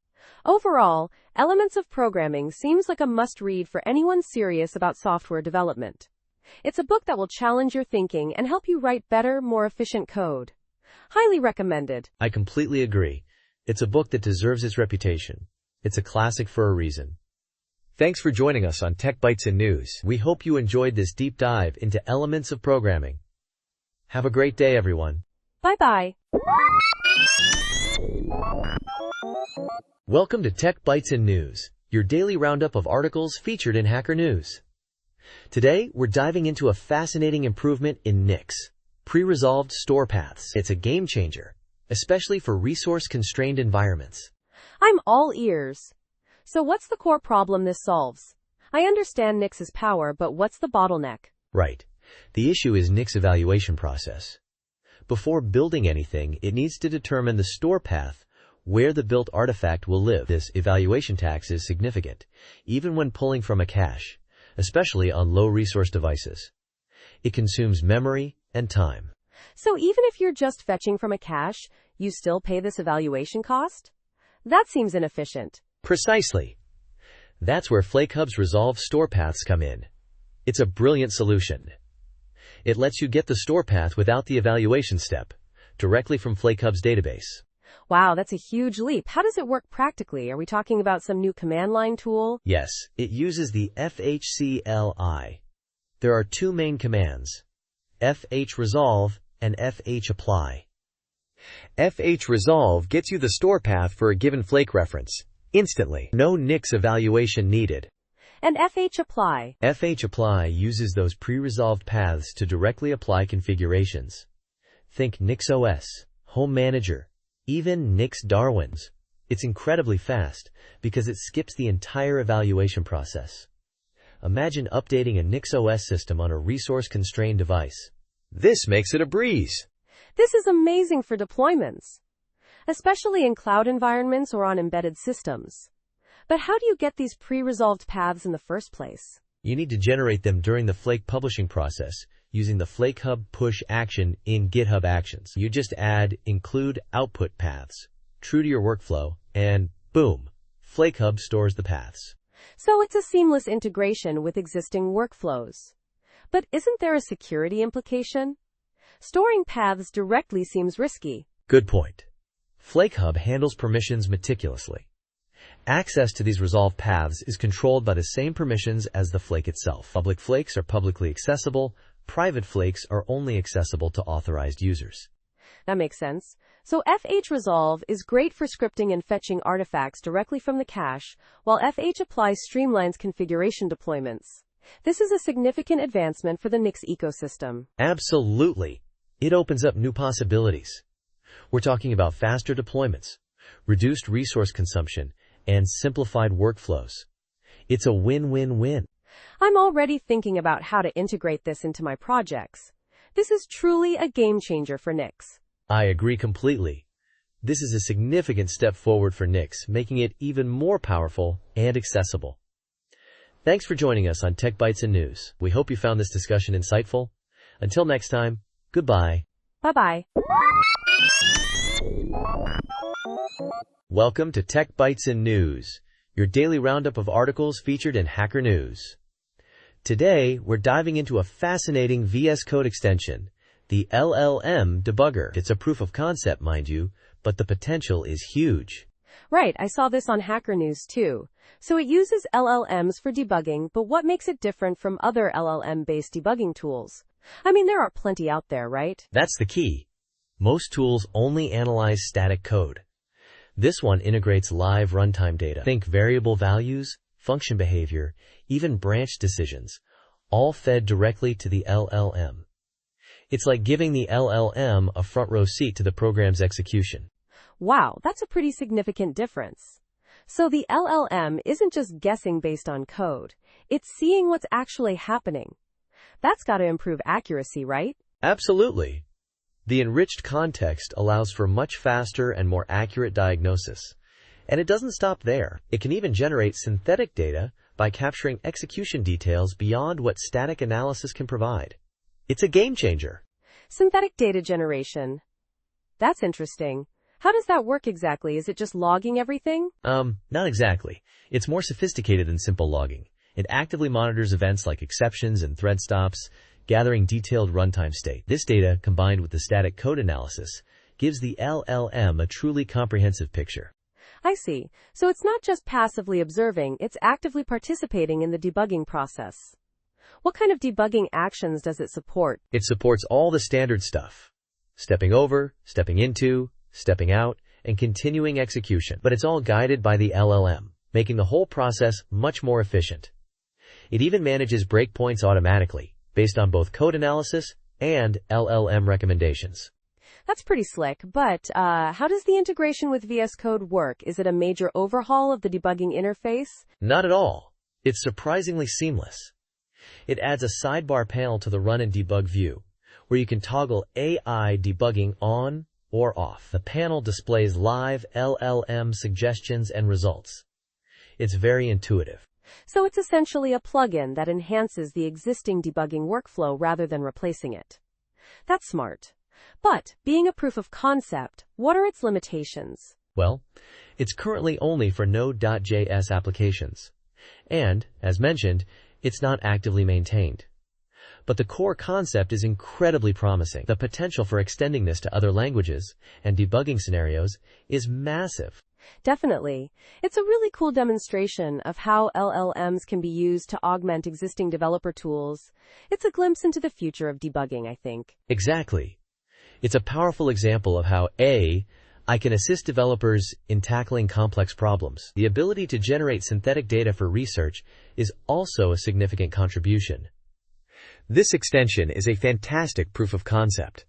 S3: Overall, Elements of Programming seems like a must-read for anyone serious about software development. It's a book that will challenge your thinking and help you write better, more efficient code. Highly recommended.
S2: I completely agree. It's a book that deserves its reputation. It's a classic for a reason. Thanks for joining us on Tech Bytes and News. We hope you enjoyed this deep dive into elements of programming. Have a great day, everyone.
S3: Bye-bye.
S2: Welcome to Tech Bytes and News, your daily roundup of articles featured in Hacker News. Today, we're diving into a fascinating improvement in Nix, pre-resolved store paths. It's a game changer, especially for resource-constrained environments.
S3: I'm all ears. So what's the core problem this solves? I understand Nix's power, but what's the bottleneck?
S2: Right. The issue is Nix evaluation process. Before building anything, it needs to determine the store path where the built artifact will live. This evaluation tax is significant, even when pulling from a cache, especially on low-resource devices. It consumes memory and time.
S3: So even if you're just fetching from a cache, you still pay this evaluation cost? That seems inefficient.
S2: Precisely. That's where FlakeHub's resolved store paths come in. It's a brilliant solution. It lets you get the store path without the evaluation step, directly from FlakeHub's database.
S3: Wow, that's a huge leap. How does it work practically? Are we talking about some new command line tool?
S2: Yes, it uses the fhcli. There are two main commands, fhresolve and fhapply. Fhresolve gets you the store path for a given flake reference, instantly. No Nix evaluation needed.
S3: And fhapply?
S2: Fhapply uses those pre-resolved paths to directly apply configurations. Think NixOS, Home Manager, even Nix Darwin's. It's incredibly fast because it skips the entire evaluation process. Imagine updating a NixOS system on a resource-constrained device. This makes it a breeze.
S3: This is amazing for deployments, especially in cloud environments or on embedded systems. But how do you get these pre-resolved paths in the first place?
S2: You need to generate them during the Flake publishing process using the FlakeHub push action in GitHub Actions. You just add include output paths, true to your workflow, and boom, FlakeHub stores the paths.
S3: So it's a seamless integration with existing workflows. But isn't there a security implication? Storing paths directly seems risky.
S2: Good point. FlakeHub handles permissions meticulously. Access to these resolved paths is controlled by the same permissions as the flake itself. Public flakes are publicly accessible. Private flakes are only accessible to authorized users.
S3: That makes sense. So fhresolve is great for scripting and fetching artifacts directly from the cache, while fhapply streamlines configuration deployments. This is a significant advancement for the Nix ecosystem.
S2: Absolutely. It opens up new possibilities. We're talking about faster deployments, reduced resource consumption, and simplified workflows. It's a win-win-win.
S3: I'm already thinking about how to integrate this into my projects. This is truly a game changer for Nix.
S2: I agree completely. This is a significant step forward for Nix, making it even more powerful and accessible. Thanks for joining us on Tech Bytes and News. We hope you found this discussion insightful. Until next time, goodbye.
S3: Bye-bye.
S2: Welcome to Tech Bytes and News, your daily roundup of articles featured in Hacker News. Today, we're diving into a fascinating VS Code extension, the LLM debugger. It's a proof of concept, mind you, but the potential is huge.
S3: Right, I saw this on Hacker News too. So it uses LLMs for debugging, but what makes it different from other LLM-based debugging tools? I mean, there are plenty out there, right?
S2: That's the key. Most tools only analyze static code. This one integrates live runtime data. Think variable values, function behavior, even branch decisions, all fed directly to the LLM. It's like giving the LLM a front row seat to the program's execution.
S3: Wow, that's a pretty significant difference. So the LLM isn't just guessing based on code. It's seeing what's actually happening. That's got to improve accuracy, right?
S2: Absolutely. The enriched context allows for much faster and more accurate diagnosis. And it doesn't stop there. It can even generate synthetic data by capturing execution details beyond what static analysis can provide. It's a game changer.
S3: Synthetic data generation. That's interesting. How does that work exactly? Is it just logging everything?
S2: Not exactly. It's more sophisticated than simple logging. It actively monitors events like exceptions and thread stops, gathering detailed runtime state. This data, combined with the static code analysis, gives the LLM a truly comprehensive picture.
S3: I see. So it's not just passively observing, it's actively participating in the debugging process. What kind of debugging actions does it support?
S2: It supports all the standard stuff. Stepping over, stepping into, stepping out, and continuing execution. But it's all guided by the LLM, making the whole process much more efficient. It even manages breakpoints automatically, based on both code analysis and LLM recommendations.
S3: That's pretty slick, but how does the integration with VS Code work? Is it a major overhaul of the debugging interface?
S2: Not at all. It's surprisingly seamless. It adds a sidebar panel to the Run and Debug view, where you can toggle AI debugging on or off. The panel displays live LLM suggestions and results. It's very intuitive.
S3: So it's essentially a plugin that enhances the existing debugging workflow rather than replacing it. That's smart. But, being a proof of concept, what are its limitations?
S2: Well, it's currently only for Node.js applications. And, as mentioned, it's not actively maintained. But the core concept is incredibly promising. The potential for extending this to other languages and debugging scenarios is massive.
S3: Definitely. It's a really cool demonstration of how LLMs can be used to augment existing developer tools. It's a glimpse into the future of debugging, I think.
S2: Exactly. It's a powerful example of how I can assist developers in tackling complex problems. The ability to generate synthetic data for research is also a significant contribution. This extension is a fantastic proof of concept.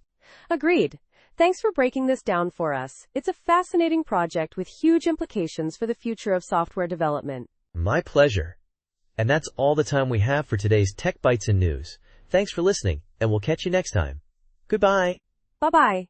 S3: Agreed. Thanks for breaking this down for us. It's a fascinating project with huge implications for the future of software development.
S2: My pleasure. And that's all the time we have for today's Tech Bytes and News. Thanks for listening, and we'll catch you next time. Goodbye.
S3: Bye-bye.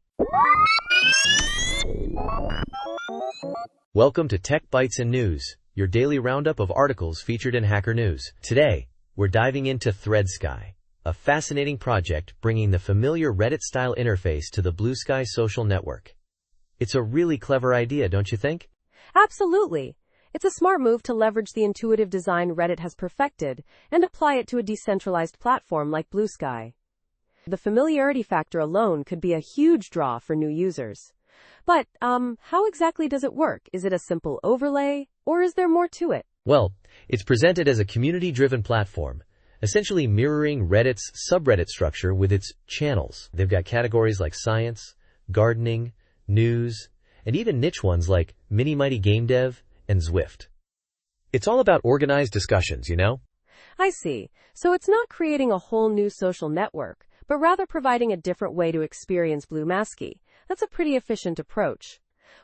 S2: Welcome to Tech Bytes and News, your daily roundup of articles featured in Hacker News. Today, we're diving into ThreadSky, a fascinating project bringing the familiar Reddit-style interface to the Blue Sky social network. It's a really clever idea, don't you think?
S3: Absolutely. It's a smart move to leverage the intuitive design Reddit has perfected and apply it to a decentralized platform like Blue Sky. The familiarity factor alone could be a huge draw for new users. But, how exactly does it work? Is it a simple overlay, or is there more to it?
S2: Well, it's presented as a community-driven platform, essentially mirroring Reddit's subreddit structure with its channels. They've got categories like science, gardening, news, and even niche ones like Mini Mighty Game Dev and Zwift. It's all about organized discussions, you know?
S3: I see. So it's not creating a whole new social network, but rather providing a different way to experience Blue Masky. That's a pretty efficient approach.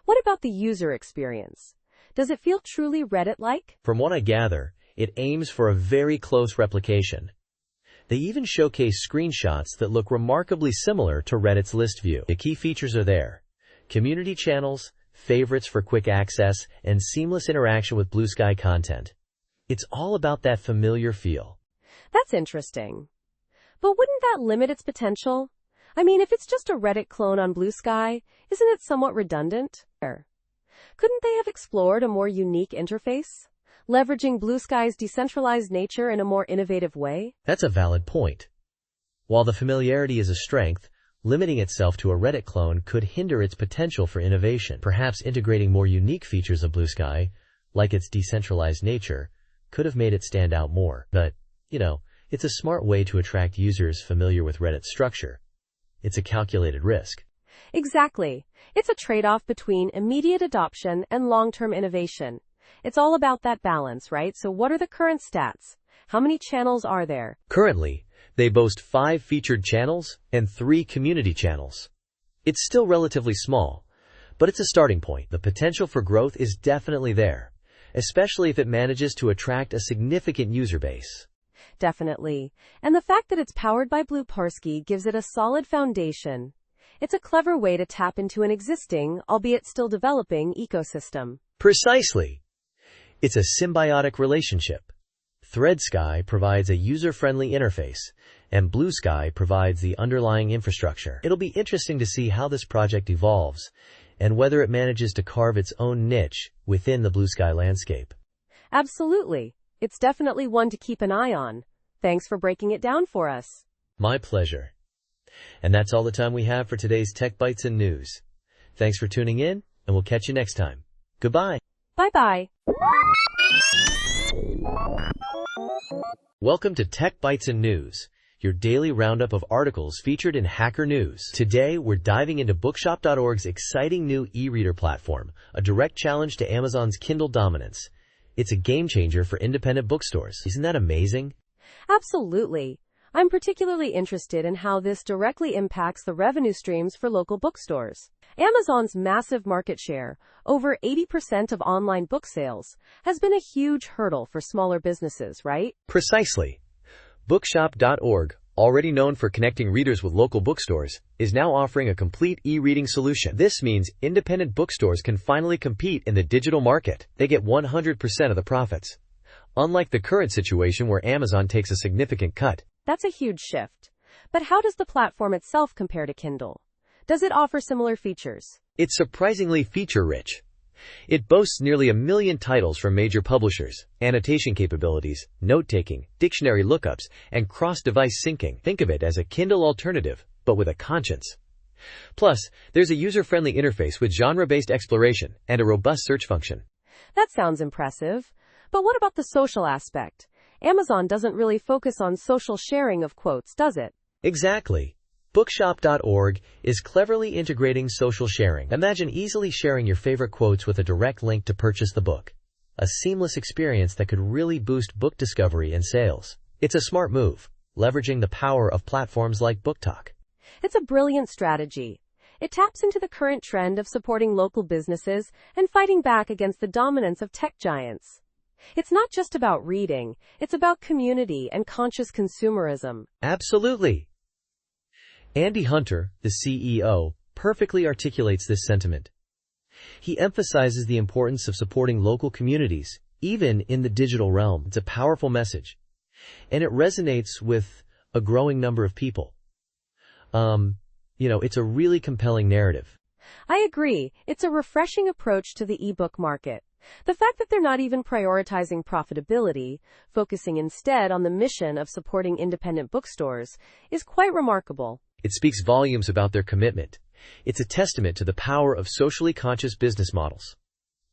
S3: What about the user experience? Does it feel truly Reddit-like?
S2: From what I gather, it aims for a very close replication. They even showcase screenshots that look remarkably similar to Reddit's list view. The key features are there: community channels, favorites for quick access, and seamless interaction with Blue Sky content. It's all about that familiar feel.
S3: That's interesting. But wouldn't that limit its potential? I mean, if it's just a Reddit clone on Blue Sky, isn't it somewhat redundant? Couldn't they have explored a more unique interface, leveraging Blue Sky's decentralized nature in a more innovative way?
S2: That's a valid point. While the familiarity is a strength, limiting itself to a Reddit clone could hinder its potential for innovation. Perhaps integrating more unique features of Blue Sky, like its decentralized nature, could have made it stand out more. But, it's a smart way to attract users familiar with Reddit's structure. It's a calculated risk.
S3: Exactly. It's a trade-off between immediate adoption and long-term innovation. It's all about that balance, right? So what are the current stats? How many channels are there?
S2: Currently, they boast 5 featured channels and 3 community channels. It's still relatively small, but it's a starting point. The potential for growth is definitely there, especially if it manages to attract a significant user base.
S3: Definitely. And the fact that it's powered by Blueparsky gives it a solid foundation. It's a clever way to tap into an existing, albeit still developing, ecosystem.
S2: Precisely. It's a symbiotic relationship. ThreadSky provides a user-friendly interface, and Blue Sky provides the underlying infrastructure. It'll be interesting to see how this project evolves, and whether it manages to carve its own niche within the Blue Sky landscape.
S3: Absolutely. It's definitely one to keep an eye on. Thanks for breaking it down for us.
S2: My pleasure. And that's all the time we have for today's Tech Bytes and News. Thanks for tuning in, and we'll catch you next time. Goodbye.
S3: Bye-bye.
S2: Welcome to Tech Bytes and News, your daily roundup of articles featured in Hacker News. Today, we're diving into Bookshop.org's exciting new e-reader platform, a direct challenge to Amazon's Kindle dominance. It's a game changer for independent bookstores. Isn't that amazing?
S3: Absolutely. I'm particularly interested in how this directly impacts the revenue streams for local bookstores. Amazon's massive market share, over 80% of online book sales, has been a huge hurdle for smaller businesses, right?
S2: Precisely. Bookshop.org, already known for connecting readers with local bookstores, is now offering a complete e-reading solution. This means independent bookstores can finally compete in the digital market. They get 100% of the profits, unlike the current situation where Amazon takes a significant cut.
S3: That's a huge shift. But how does the platform itself compare to Kindle? Does it offer similar features?
S2: It's surprisingly feature-rich. It boasts nearly 1 million titles from major publishers, annotation capabilities, note-taking, dictionary lookups, and cross-device syncing. Think of it as a Kindle alternative, but with a conscience. Plus, there's a user-friendly interface with genre-based exploration and a robust search function.
S3: That sounds impressive. But what about the social aspect? Amazon doesn't really focus on social sharing of quotes, does it?
S2: Exactly. Bookshop.org is cleverly integrating social sharing. Imagine easily sharing your favorite quotes with a direct link to purchase the book. A seamless experience that could really boost book discovery and sales. It's a smart move, leveraging the power of platforms like BookTok.
S3: It's a brilliant strategy. It taps into the current trend of supporting local businesses and fighting back against the dominance of tech giants. It's not just about reading, it's about community and conscious consumerism.
S2: Absolutely. Andy Hunter, the CEO, perfectly articulates this sentiment. He emphasizes the importance of supporting local communities, even in the digital realm. It's a powerful message, and it resonates with a growing number of people. It's a really compelling narrative.
S3: I agree. It's a refreshing approach to the ebook market. The fact that they're not even prioritizing profitability, focusing instead on the mission of supporting independent bookstores, is quite remarkable.
S2: It speaks volumes about their commitment. It's a testament to the power of socially conscious business models.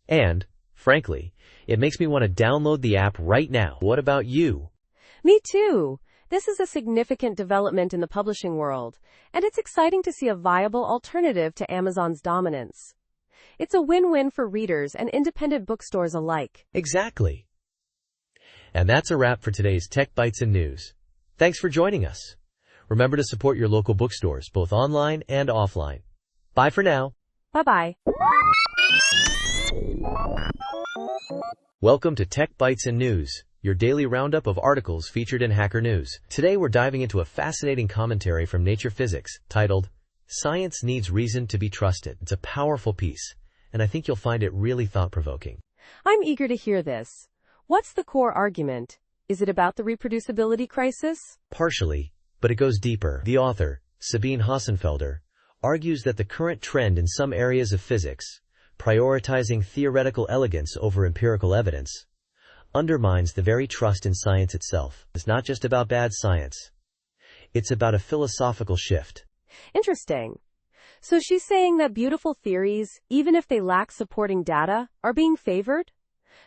S2: And, frankly, it makes me want to download the app right now. What about you?
S3: Me too. This is a significant development in the publishing world, and it's exciting to see a viable alternative to Amazon's dominance. It's a win-win for readers and independent bookstores alike.
S2: Exactly. And that's a wrap for today's Tech Bytes and News. Thanks for joining us. Remember to support your local bookstores, both online and offline. Bye for now.
S3: Bye-bye.
S2: Welcome to Tech Bytes and News, your daily roundup of articles featured in Hacker News. Today we're diving into a fascinating commentary from Nature Physics titled, Science Needs Reason to be Trusted. It's a powerful piece, and I think you'll find it really thought-provoking.
S3: I'm eager to hear this. What's the core argument? Is it about the reproducibility crisis?
S2: Partially, but it goes deeper. The author, Sabine Hossenfelder, argues that the current trend in some areas of physics, prioritizing theoretical elegance over empirical evidence, undermines the very trust in science itself. It's not just about bad science. It's about a philosophical shift.
S3: Interesting. So she's saying that beautiful theories, even if they lack supporting data, are being favored?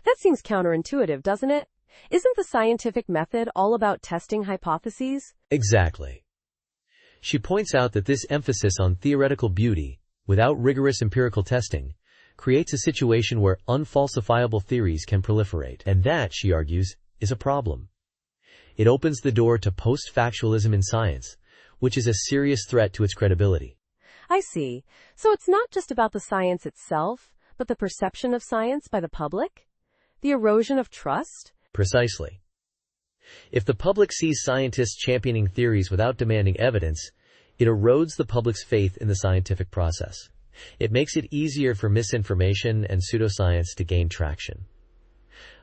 S3: That seems counterintuitive, doesn't it? Isn't the scientific method all about testing hypotheses?
S2: Exactly. She points out that this emphasis on theoretical beauty, without rigorous empirical testing, creates a situation where unfalsifiable theories can proliferate. And that, she argues, is a problem. It opens the door to post-factualism in science, which is a serious threat to its credibility.
S3: I see. So it's not just about the science itself, but the perception of science by the public? The erosion of trust?
S2: Precisely. If the public sees scientists championing theories without demanding evidence, it erodes the public's faith in the scientific process. It makes it easier for misinformation and pseudoscience to gain traction.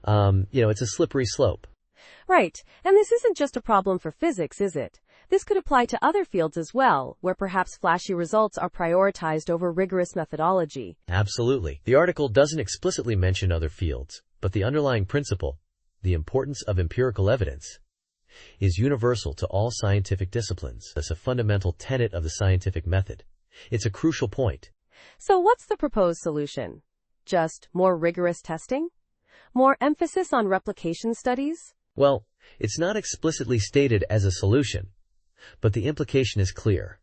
S2: It's a slippery slope.
S3: Right. And this isn't just a problem for physics, is it? This could apply to other fields as well, where perhaps flashy results are prioritized over rigorous methodology.
S2: Absolutely. The article doesn't explicitly mention other fields, but the underlying principle, the importance of empirical evidence, is universal to all scientific disciplines. It's a fundamental tenet of the scientific method. It's a crucial point.
S3: So what's the proposed solution? Just more rigorous testing? More emphasis on replication studies?
S2: Well, it's not explicitly stated as a solution, but the implication is clear.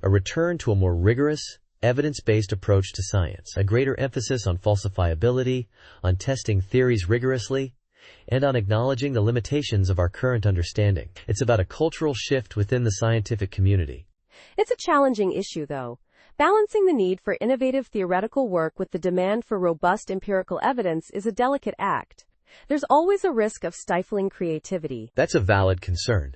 S2: A return to a more rigorous, evidence-based approach to science, a greater emphasis on falsifiability, on testing theories rigorously, and on acknowledging the limitations of our current understanding. It's about a cultural shift within the scientific community.
S3: It's a challenging issue, though. Balancing the need for innovative theoretical work with the demand for robust empirical evidence is a delicate act. There's always a risk of stifling creativity.
S2: That's a valid concern.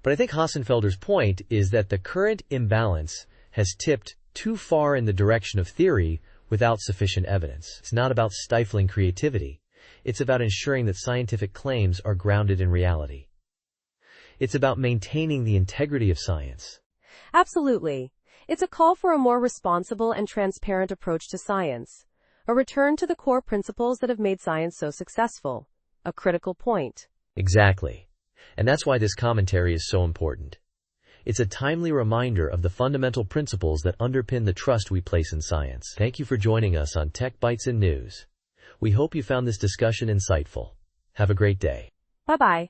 S2: But I think Hassenfelder's point is that the current imbalance has tipped too far in the direction of theory without sufficient evidence. It's not about stifling creativity. It's about ensuring that scientific claims are grounded in reality. It's about maintaining the integrity of science.
S3: Absolutely. It's a call for a more responsible and transparent approach to science. A return to the core principles that have made science so successful. A critical point.
S2: Exactly. And that's why this commentary is so important. It's a timely reminder of the fundamental principles that underpin the trust we place in science. Thank you for joining us on Tech Bytes and News. We hope you found this discussion insightful. Have a great day.
S3: Bye-bye.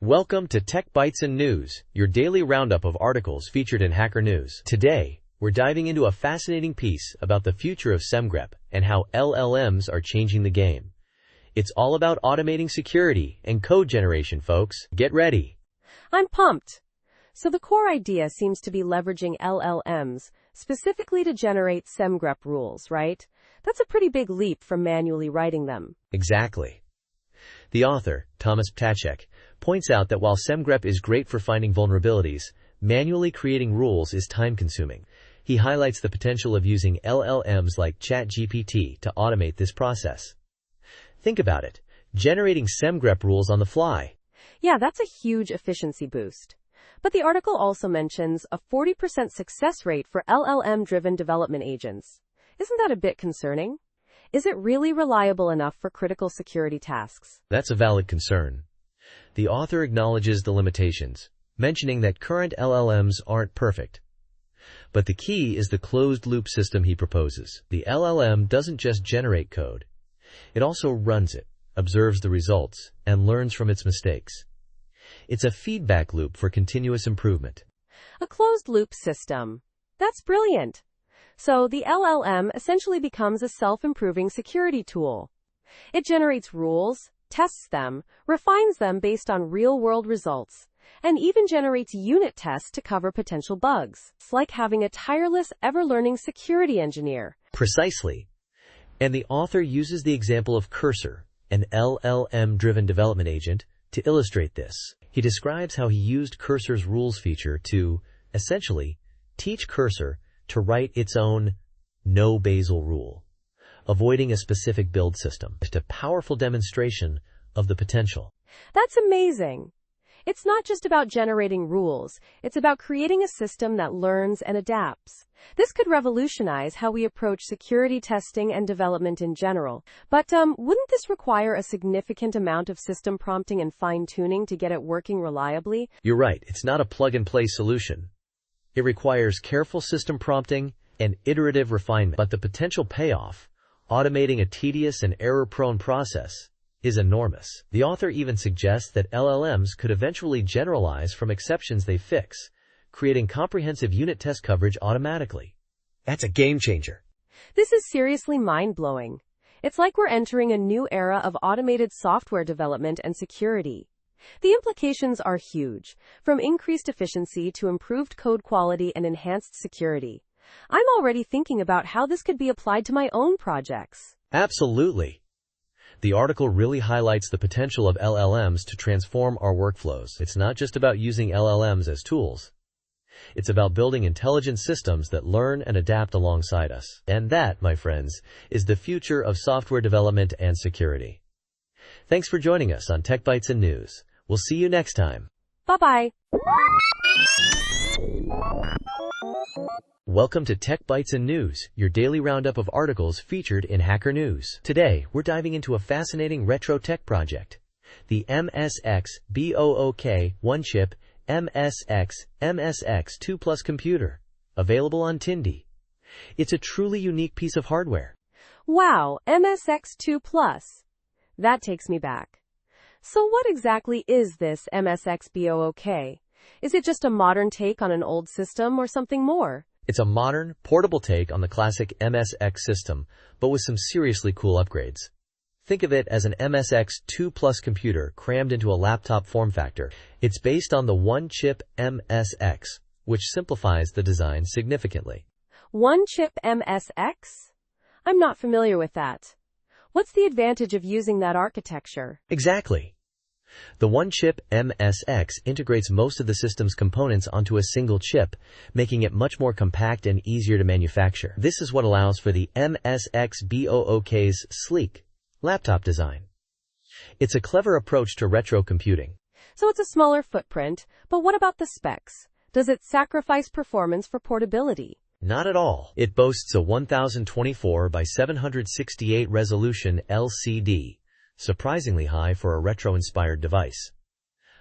S2: Welcome to Tech Bytes and News, your daily roundup of articles featured in Hacker News. Today, we're diving into a fascinating piece about the future of SEMGREP and how LLMs are changing the game. It's all about automating security and code generation, folks. Get ready.
S3: I'm pumped. So the core idea seems to be leveraging LLMs, specifically to generate SEMGREP rules, right? That's a pretty big leap from manually writing them.
S2: Exactly. The author, Thomas Ptacek, points out that while SEMGREP is great for finding vulnerabilities, manually creating rules is time-consuming. He highlights the potential of using LLMs like ChatGPT to automate this process. Think about it, generating SEMGREP rules on the fly.
S3: Yeah, that's a huge efficiency boost. But the article also mentions a 40% success rate for LLM-driven development agents. Isn't that a bit concerning? Is it really reliable enough for critical security tasks?
S2: That's a valid concern. The author acknowledges the limitations, mentioning that current LLMs aren't perfect. But the key is the closed-loop system he proposes. The LLM doesn't just generate code. It also runs it, observes the results, and learns from its mistakes. It's a feedback loop for continuous improvement.
S3: A closed-loop system. That's brilliant. So the LLM essentially becomes a self-improving security tool. It generates rules, tests them, refines them based on real-world results, and even generates unit tests to cover potential bugs. It's like having a tireless, ever-learning security engineer.
S2: Precisely. And the author uses the example of Cursor, an LLM-driven development agent, to illustrate this. He describes how he used Cursor's rules feature to, essentially, teach Cursor to write its own no-Basel rule, avoiding a specific build system. It's a powerful demonstration of the potential.
S3: That's amazing. It's not just about generating rules, it's about creating a system that learns and adapts. This could revolutionize how we approach security testing and development in general. But wouldn't this require a significant amount of system prompting and fine-tuning to get it working reliably?
S2: You're right, it's not a plug-and-play solution. It requires careful system prompting and iterative refinement. But the potential payoff, automating a tedious and error-prone process, is enormous. The author even suggests that LLMs could eventually generalize from exceptions they fix, creating comprehensive unit test coverage automatically. That's a game changer.
S3: This is seriously mind-blowing. It's like we're entering a new era of automated software development and security. The implications are huge, from increased efficiency to improved code quality and enhanced security. I'm already thinking about how this could be applied to my own projects.
S2: Absolutely. The article really highlights the potential of LLMs to transform our workflows. It's not just about using LLMs as tools. It's about building intelligent systems that learn and adapt alongside us. And that, my friends, is the future of software development and security. Thanks for joining us on Tech Bytes and News. We'll see you next time.
S3: Bye-bye.
S2: Welcome to Tech Bytes and News, your daily roundup of articles featured in Hacker News. Today, we're diving into a fascinating retro tech project, the MSX-BOOK one-chip MSX 2 Plus computer, available on Tindy. It's a truly unique piece of hardware.
S3: Wow, MSX 2 Plus. That takes me back. So what exactly is this MSX-BOOK? Is it just a modern take on an old system or something more?
S2: It's a modern, portable take on the classic MSX system, but with some seriously cool upgrades. Think of it as an MSX 2 Plus computer crammed into a laptop form factor. It's based on the one-chip MSX, which simplifies the design significantly.
S3: One-chip MSX? I'm not familiar with that. What's the advantage of using that architecture?
S2: Exactly. The one-chip MSX integrates most of the system's components onto a single chip, making it much more compact and easier to manufacture. This is what allows for the MSX-BOOK's sleek laptop design. It's a clever approach to retro computing.
S3: So it's a smaller footprint, but what about the specs? Does it sacrifice performance for portability?
S2: Not at all. It boasts a 1024 by 768 resolution LCD, surprisingly high for a retro-inspired device.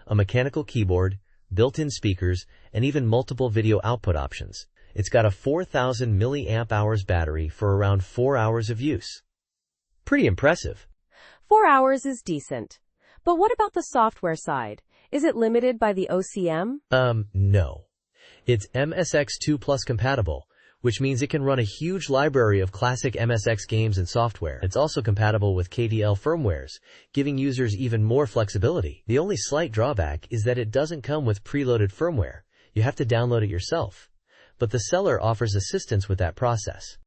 S2: A mechanical keyboard, built-in speakers, and even multiple video output options. It's got a 4000 mAh battery for around 4 hours of use. Pretty impressive.
S3: 4 hours is decent. But what about the software side? Is it limited by the OCM?
S2: No. It's MSX 2 Plus compatible, which means it can run a huge library of classic MSX games and software. It's also compatible with KDL firmwares, giving users even more flexibility. The only slight drawback is that it doesn't come with preloaded firmware. You have to download it yourself. But the seller offers assistance with that process.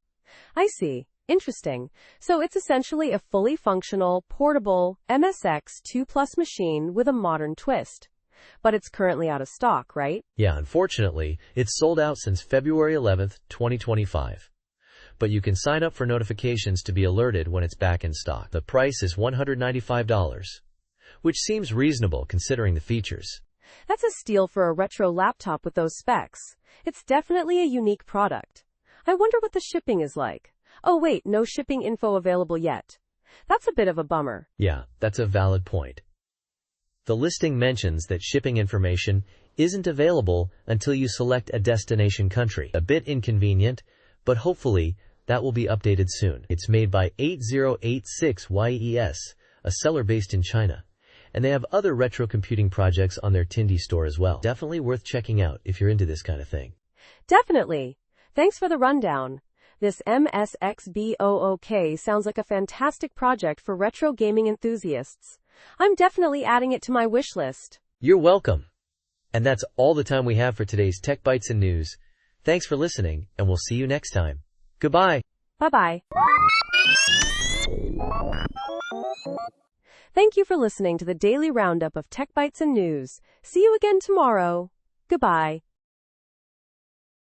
S3: I see. Interesting. So it's essentially a fully functional, portable MSX 2 Plus machine with a modern twist. But it's currently out of stock, right?
S2: Yeah, unfortunately, it's sold out since February 11th, 2025. But you can sign up for notifications to be alerted when it's back in stock. The price is $195, which seems reasonable considering the features.
S3: That's a steal for a retro laptop with those specs. It's definitely a unique product. I wonder what the shipping is like. Oh wait, no shipping info available yet. That's a bit of a bummer.
S2: Yeah, that's a valid point. The listing mentions that shipping information isn't available until you select a destination country. A bit inconvenient, but hopefully that will be updated soon. It's made by 8086YES, a seller based in China, and they have other retro computing projects on their Tindy store as well. Definitely worth checking out if you're into this kind of thing.
S3: Definitely. Thanks for the rundown. This MSX-BOOK sounds like a fantastic project for retro gaming enthusiasts. I'm definitely adding it to my wish list.
S2: You're welcome. And that's all the time we have for today's Tech Bytes and News. Thanks for listening, and we'll see you next time. Goodbye.
S3: Bye-bye. Thank you for listening to the daily roundup of Tech Bytes and News. See you again tomorrow. Goodbye.